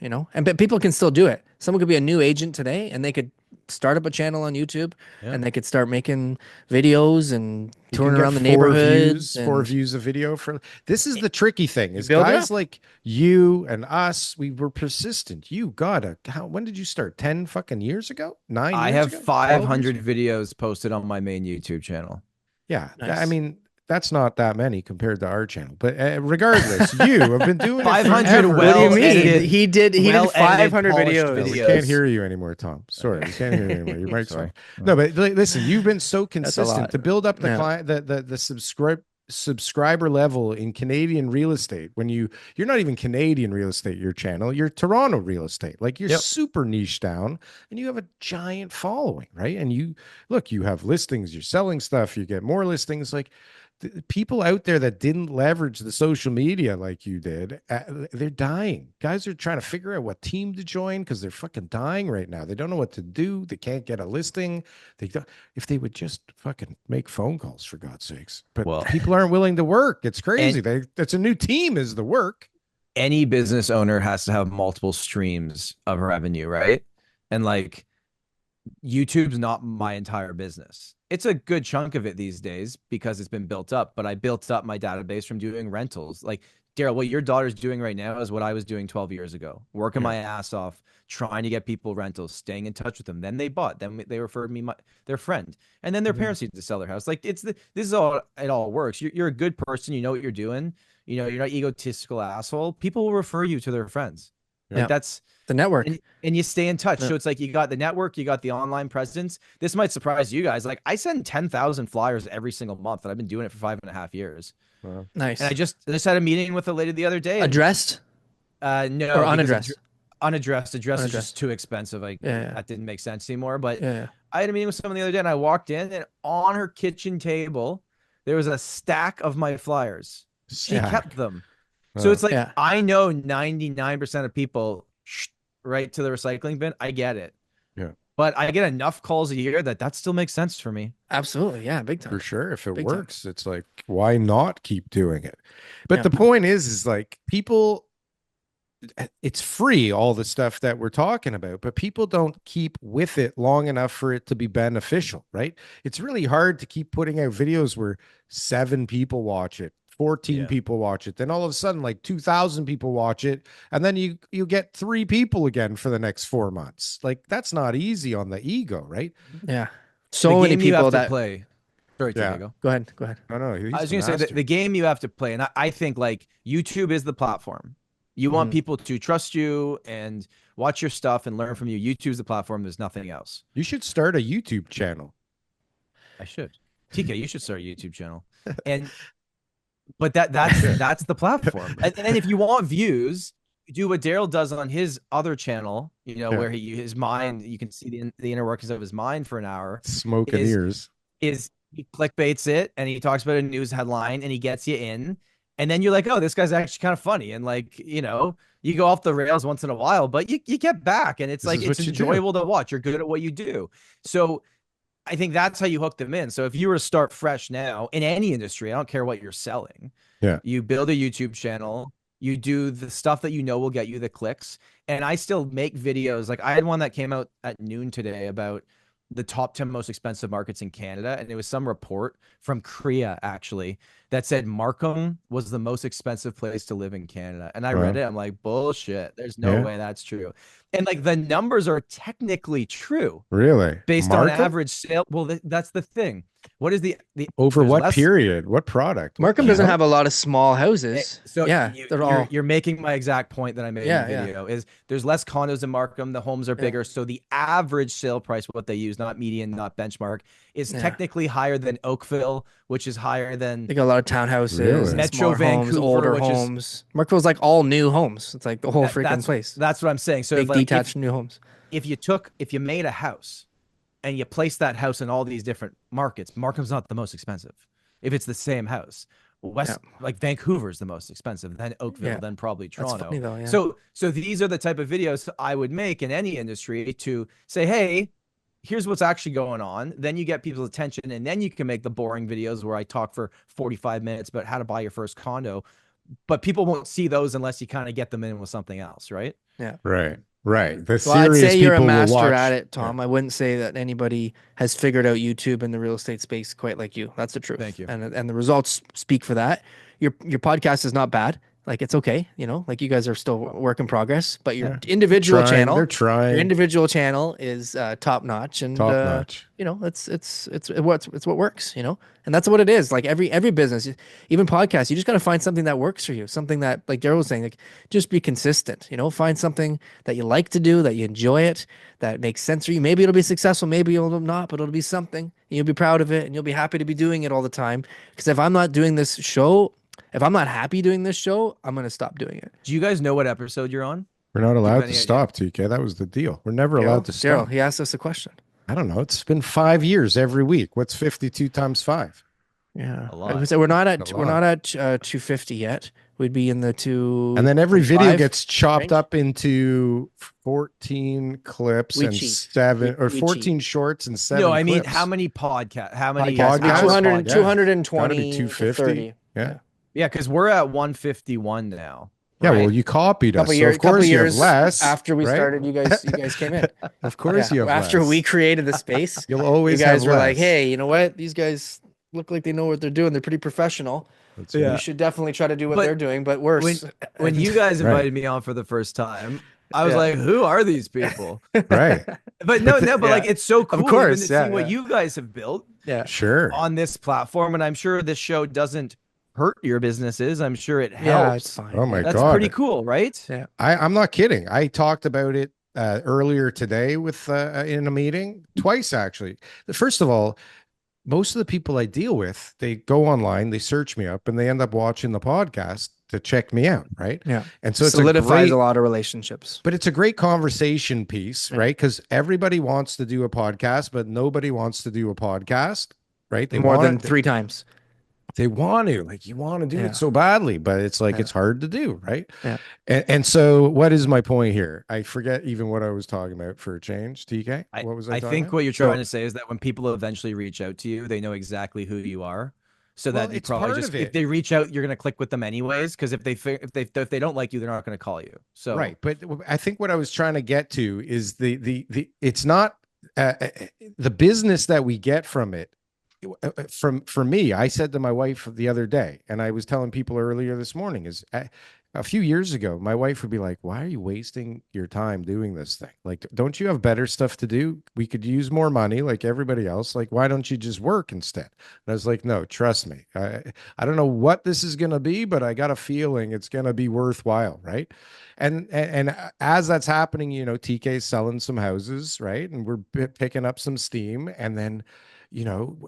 but people can still do it. Someone could be a new agent today and they could start up a channel on YouTube and they could start making videos and You touring can get around the 4 neighborhoods. views, 4 views a video for this is the tricky thing is build it guys up. like you and us, we were persistent. You gotta when did you start? 10 fucking years ago? 9 I years have ago? 12 500 years? videos posted on my main YouTube channel. Yeah. I Nice. mean, that's not that many compared to our channel. But regardless, you have been doing it 500 forever. What do you well mean? edited- He did well-edited, 500 polished videos. We can't hear you anymore, Tom. Sorry, we can't hear you anymore. Your mic's Sorry. off. No, but listen, you've been so lot. consistent to build up the Yeah. client, the subscriber level in Canadian real estate, when you're not even Canadian real estate, your channel, you're Toronto real estate. Like you're Yep. super niche down and you have a giant following, right? And you have listings, you're selling stuff, you get more listings. Like people out there that didn't leverage the social media like you did, they're dying. Guys are trying to figure out what team to join because they're fucking dying right now. They don't know what to do. They can't get a listing. They don't, if they would just fucking make phone calls, for God's sakes. But Well, people aren't willing to work. It's crazy. And- That's a new team is the work. Any business owner has to have multiple streams of revenue, right? And like YouTube's not my entire business. It's a good chunk of it these days because it's been built up, but I built up my database from doing rentals. Like, Darryl, what your daughter's doing right now is what I was doing 12 years ago, working my ass off, trying to get people rentals, staying in touch with them. Then they bought, then they referred me their friend, and then their parents needed to sell their house. Like this is all, it all works. You're a good person. You know what you're doing. You know, you're not egotistical asshole. People will refer you to their friends. Like that's the network. And you stay in touch. Yeah. So it's like you got the network, you got the online presence. This might surprise you guys. Like I send 10,000 flyers every single month, and I've been doing it for 5.5 years. Wow. Nice. And I just had a meeting with a lady the other day. Addressed? No, or unaddressed? Unaddressed. Addressed is just too expensive. Like that didn't make sense anymore. But I had a meeting with someone the other day, and I walked in, and on her kitchen table, there was a stack of my flyers. She kept them. So it's like I know 99% of people right to the recycling bin. I get it. Yeah. But I get enough calls a year that still makes sense for me. Absolutely. Yeah. Big time. For sure. If it Big works, time. it's like, why not keep doing it? But the point is like people, it's free, all the stuff that we're talking about, but people don't keep with it long enough for it to be beneficial, right? It's really hard to keep putting out videos where 7 people watch it, 14 people watch it, then all of a sudden like 2,000 people watch it, and then you get 3 people again for the next 4 months. Like that's not easy on the ego, right? Yeah. So many people that play. Sorry, Diego. Go ahead. No, I was going to say the game you have to play, and I think like YouTube is the platform. You want people to trust you and watch your stuff and learn from you. YouTube's the platform. There's nothing else. You should start a YouTube channel. I should. TK, you should start a YouTube channel. But that's the platform. And then if you want views, do what Darryl does on his other channel, you know, where his mind, you can see the inner workings of his mind for an hour. Smoke and ears. Is he clickbaits it and he talks about a news headline and he gets you in. And then you're like, oh, this guy's actually kind of funny. And like, you know, you go off the rails once in a while, but you get back. And it's like, it's enjoyable to watch. You're good at what you do. So I think that's how you hook them in. So if you were to start fresh now in any industry, I don't care what you're selling. Yeah. You build a YouTube channel, you do the stuff that you know will get you the clicks. And I still make videos. Like I had one that came out at noon today about the top 10 most expensive markets in Canada. And it was some report from Korea actually that said Markham was the most expensive place to live in Canada. And I read it. I'm like, bullshit. There's no way that's true. And like the numbers are technically true. Really? Based on average sale. Well, that's the thing. What is the over what period? What product? Markham doesn't have a lot of small houses. So they're you're making my exact point that I made in the video is there's less condos in Markham. The homes are bigger. So the average sale price, what they use, not median, not benchmark, is technically higher than Oakville, which is higher than they got a lot of townhouses, Metro Vancouver, homes, older homes. Markville's like all new homes. It's like the whole freaking place. That's what I'm saying. So big detached new homes. If you made a house and you place that house in all these different markets, Markham's not the most expensive. If it's the same house, like Vancouver's the most expensive, then Oakville, then probably Toronto. That's funny though, So these are the type of videos I would make in any industry to say, hey, here's what's actually going on. Then you get people's attention, and then you can make the boring videos where I talk for 45 minutes about how to buy your first condo. But people won't see those unless you kind of get them in with something else, right? Yeah. Right. Right. Well, I'd say you're a master at it, Tom. I wouldn't say that anybody has figured out YouTube in the real estate space quite like you. That's the truth. Thank you. And the results speak for that. Your podcast is not bad. Like it's okay, you know, like you guys are still work in progress, but your Yeah. individual They're channel, your trying individual channel is top notch, and top notch. you know, it's what works, you know, and that's what it is. Like every business, even podcasts, you just got to find something that works for you, something that, like Darryl was saying, like just be consistent, you know, find something that you like to do, that you enjoy it, that makes sense for you. Maybe it'll be successful, maybe it'll not, but it'll be something, and you'll be proud of it, and you'll be happy to be doing it all the time. Because if I'm not doing this show, if I'm not happy doing this show, I'm gonna stop doing it. Do you guys know what episode you're on? We're not Do you have allowed to any idea? stop, TK. That was the deal. We're never allowed to Daryl, stop. he asked us a question. I don't know. It's been 5 years every week. What's 52 times 5? Yeah, A lot. I would say we're not at A we're lot. not at 250 yet. We'd be in the two. And then every video 25 gets chopped range? up into 14 clips We and cheat. 7 or We 14 shorts and 7 No, I mean, clips. how many how many Podcasts. Podcasts? 200, Yeah. 220 Gotta be to 250. 30. Yeah. Yeah, because we're at 151 now. Yeah, Right. well, you copied us. Couple So years, of course couple you have years less. after we right? started, you guys came in. Of course Yeah. you have After less. we created the space, You'll you always guys have were less. like, "Hey, you know what? These guys look like they know what they're doing. They're pretty professional. That's Yeah. right. We should definitely try to do what But they're doing, but worse." When you guys Right. invited me on for the first time, I was Yeah. like, "Who are these people?" Right. But like it's so cool course, even to yeah, see what yeah. you guys have built Yeah. Sure. on this platform, and I'm sure this show doesn't hurt your businesses. I'm sure it helps. Yeah, it's fine. Oh my That's God. pretty cool, right? Yeah. I'm not kidding. I talked about it earlier today with in a meeting, twice actually. First of all, most of the people I deal with, they go online, they search me up, and they end up watching the podcast to check me out, right? Yeah. And so it's Solidifies a a great, lot of relationships. but it's a great conversation piece, Yeah. right? Because everybody wants to do a podcast, but nobody wants to do a podcast, right? They More want than it- 3 times. they want to, like, you want to do Yeah. it so badly, but it's like Yeah. it's hard to do, right? Yeah. And so what is my point here? I forget even what I was talking about for a change. TK, I, what was I I talking think about? what you're trying to say is that when people eventually reach out to you, they know exactly who you are. So Well, that you it's probably part just of if it. they reach out, you're gonna click with them anyways. Because if they don't like you, they're not gonna call you. So Right, but I think what I was trying to get to is the it's not the business that we get from it. For me, I said to my wife the other day, and I was telling people earlier this morning, is a few years ago, my wife would be like, "Why are you wasting your time doing this thing? Like, don't you have better stuff to do? We could use more money like everybody else. Like, why don't you just work instead?" And I was like, "No, trust me. I don't know what this is going to be, but I got a feeling it's going to be worthwhile, right?" And as that's happening, you know, TK's selling some houses, right? And we're picking up some steam, and then, you know,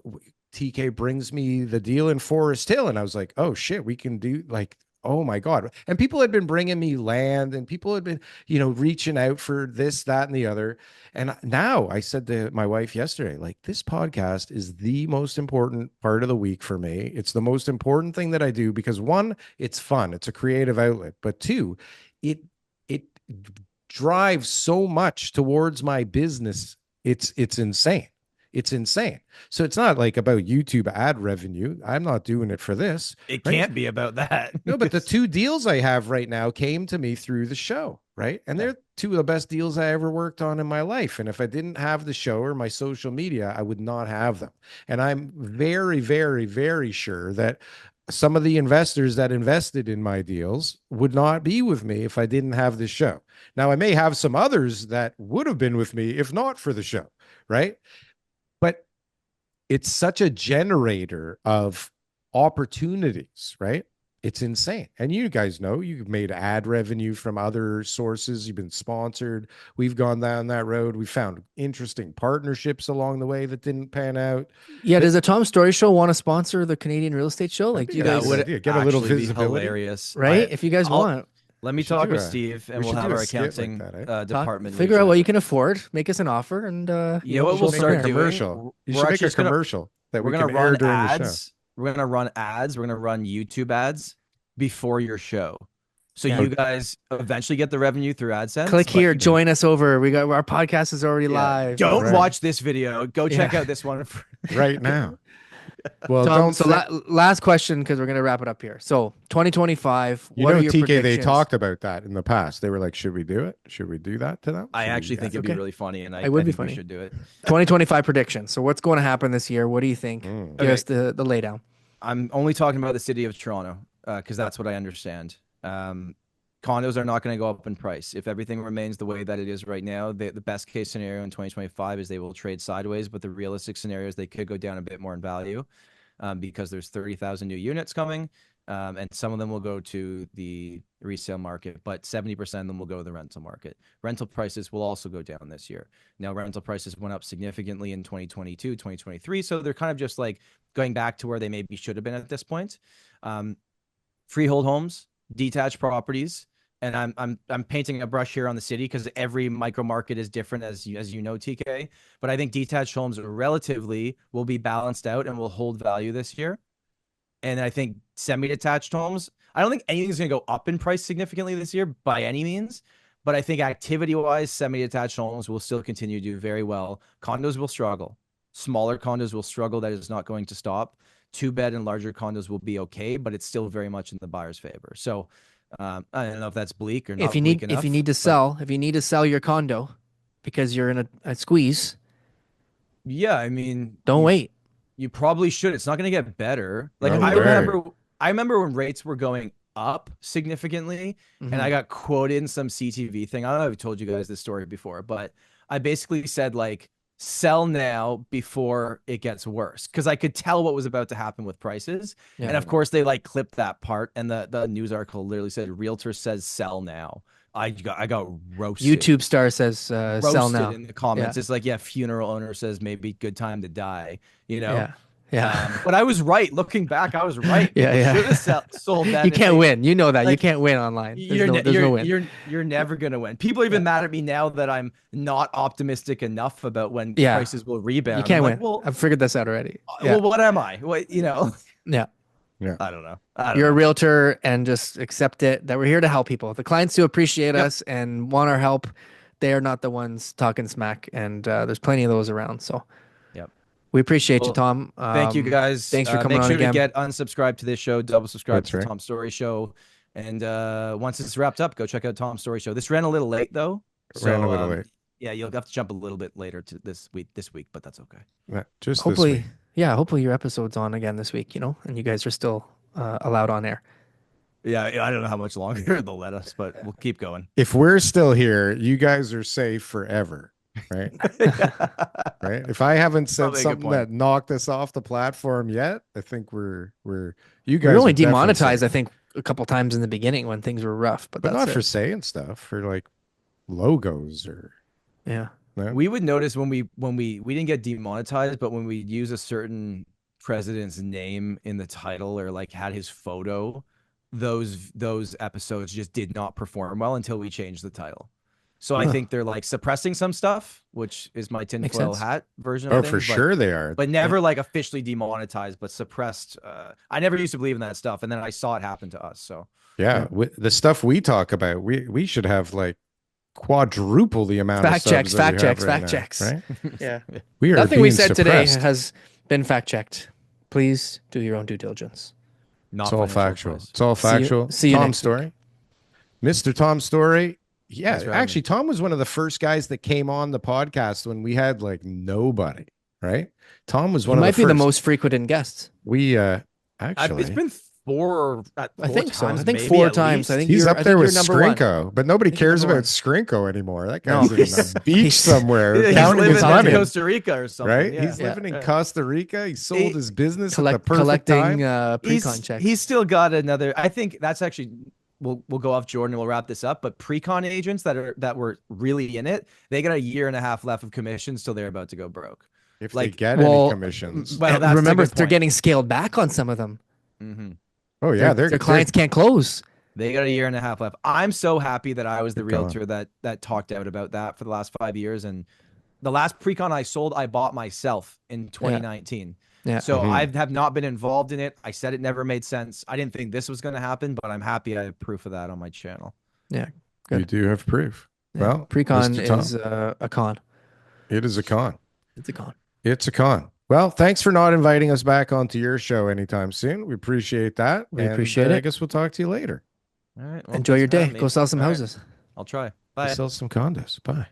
TK brings me the deal in Forest Hill, and I was like, "Oh shit, we can do like." Oh my God. And people had been bringing me land, and people had been, you know, reaching out for this, that, and the other. And now I said to my wife yesterday, like, this podcast is the most important part of the week for me. It's the most important thing that I do because, one, it's fun. It's a creative outlet. But two, it drives so much towards my business. It's insane. It's insane. So it's not like about YouTube ad revenue. I'm not doing it for this. it Right. can't be about that. No, but the 2 deals I have right now came to me through the show, right? And they're 2 of the best deals I ever worked on in my life. And if I didn't have the show or my social media, I would not have them. And I'm very, very, very sure that some of the investors that invested in my deals would not be with me if I didn't have this show. Now, I may have some others that would have been with me if not for the show, right? But it's such a generator of opportunities, right? It's insane. And you guys know you've made ad revenue from other sources. You've been sponsored. We've gone down that road. We found interesting partnerships along the way that didn't pan out. Yeah, does a Tom Story show want to sponsor the Canadian real estate show? Like, do you Yeah, guys, that would would get a little actually be visibility. hilarious, right? If you guys I'll- want, Let me should talk do with a- Steve, and we we'll should have do a our skit like accounting that, talk, department. figure reach out what out. you can afford, make us an offer, and You know what we we'll should start make doing? Commercial. You We're should make actually a just gonna- commercial that We're we gonna can air run during the show. ads. We're gonna run ads. We're gonna run YouTube ads before your show, so Yeah. you guys eventually get the revenue through AdSense. click but here, you- join us over. We got our podcast is already Yeah. live. Don't Right. watch this video. Go check Yeah. out this one. right now. Well, Tom, don't so thi- last question because we're gonna wrap it up here. So 2025, you what know, are your TK, they predictions? talked about that in the past. They were like, should we do it? Should we do that to them? I Should we- actually think it'd okay. be really funny, and It would be think funny. we should do it. 2025 predictions. So what's going to happen this year? What do you think? Give Okay. us the laydown. I'm only talking about the city of Toronto because that's what I understand. Condos are not going to go up in price. If everything remains the way that it is right now, the best case scenario in 2025 is they will trade sideways, but the realistic scenario is they could go down a bit more in value because there's 30,000 new units coming, and some of them will go to the resale market, but 70% of them will go to the rental market. Rental prices will also go down this year. Now, rental prices went up significantly in 2022, 2023, so they're kind of just like going back to where they maybe should have been at this point. Freehold homes, detached properties, and I'm painting a brush here on the city because every micro market is different, as you know, TK. But I think detached homes relatively will be balanced out and will hold value this year. And I think semi-detached homes, I don't think anything's going to go up in price significantly this year by any means. But I think activity-wise, semi-detached homes will still continue to do very well. Condos will struggle. Smaller condos will struggle. That is not going to stop. 2-bed and larger condos will be okay, but it's still very much in the buyer's favor. So I don't know if that's bleak or not. If you need to sell your condo because you're in a squeeze, yeah, I mean, don't wait. You probably should. It's not going to get better. Like No I remember when rates were going up significantly, and I got quoted in some CTV thing. I don't know if I've told you guys this story before, but I basically said like, sell now before it gets worse, because I could tell what was about to happen with prices. Yeah. And of course they like clipped that part, and the news article literally said realtor says sell now. I got roasted. YouTube star says sell now in the comments. Yeah. It's like, yeah, funeral owner says maybe good time to die, you know. Yeah. Yeah. But I was right. Looking back, I was right. Yeah. Should have sold that. You can't win. You know that. Like, you can't win online. There's no win. You're never gonna win. People are even mad at me now that I'm not optimistic enough about when prices will rebound. You can't win. Well, I've figured this out already. Well, what am I? What, you know? Yeah. Yeah. I don't know. You're a realtor, and just accept it that we're here to help people. The clients who appreciate us and want our help, they are not the ones talking smack, and there's plenty of those around. So we appreciate you, Tom. Thank you, guys. Thanks for coming on again. Make sure to get unsubscribed to this show, double subscribe to Tom's Story Show. And once it's wrapped up, go check out Tom's Story Show. This ran a little late, though. Ran a little late. Yeah, you'll have to jump a little bit later to this week, but that's okay. Just hopefully, this week. Yeah, hopefully your episode's on again this week, and you guys are still allowed on air. Yeah, I don't know how much longer they'll let us, but we'll keep going. If we're still here, you guys are safe forever. Right. Right. If I haven't said something that knocked us off the platform yet, I think you guys were only demonetized, I think, a couple times in the beginning when things were rough, but that's not for saying stuff, for like logos or yeah. No? We would notice when we didn't get demonetized, but when we use a certain president's name in the title or like had his photo, those episodes just did not perform well until we changed the title. So I think they're like suppressing some stuff, which is my tinfoil hat version of things. For sure they are. But never like officially demonetized, but suppressed. I never used to believe in that stuff, and then I saw it happen to us. So yeah. The stuff we talk about, we should have like quadruple the amount of fact checks, right? Yeah. Nothing we said today has been fact checked. Please do your own due diligence. It's all factual. It's all factual. See you Tom Story. Mr. Tom Story. Yeah, actually, Tom was one of the first guys that came on the podcast when we had like nobody, right? Tom was one of the first. Might be the most frequent guests. We actually, it's been four. I think so. I think maybe, 4 times. I think he's up there with Skrinko, but nobody cares about Skrinko anymore. That guy's in a beach somewhere. He's living in Costa Rica or something, right? He's living in Costa Rica. He sold his business at the perfect collecting time. pre-con checks. He's still got another. I think that's actually. We'll go off Jordan and we'll wrap this up. But pre-con agents that were really in it, they got a year and a half left of commissions till they're about to go broke. If they get any commissions. Well, remember, they're getting scaled back on some of them. Mm-hmm. Oh yeah, their clients can't close. They got a year and a half left. I'm so happy that I was the realtor that talked out about that for the last 5 years. And the last pre-con I sold, I bought myself in 2019. Yeah. So I have not been involved in it. I said it never made sense. I didn't think this was going to happen, but I'm happy I have proof of that on my channel. Yeah. Good. You do have proof. Yeah. Well, pre-con is a con. It is a con. It's a con. It's a con. Well, thanks for not inviting us back onto your show anytime soon. We appreciate that. We appreciate it. I guess we'll talk to you later. All right. Well, enjoy your day. Go sell some houses. I'll try. Bye. Sell some condos. Bye.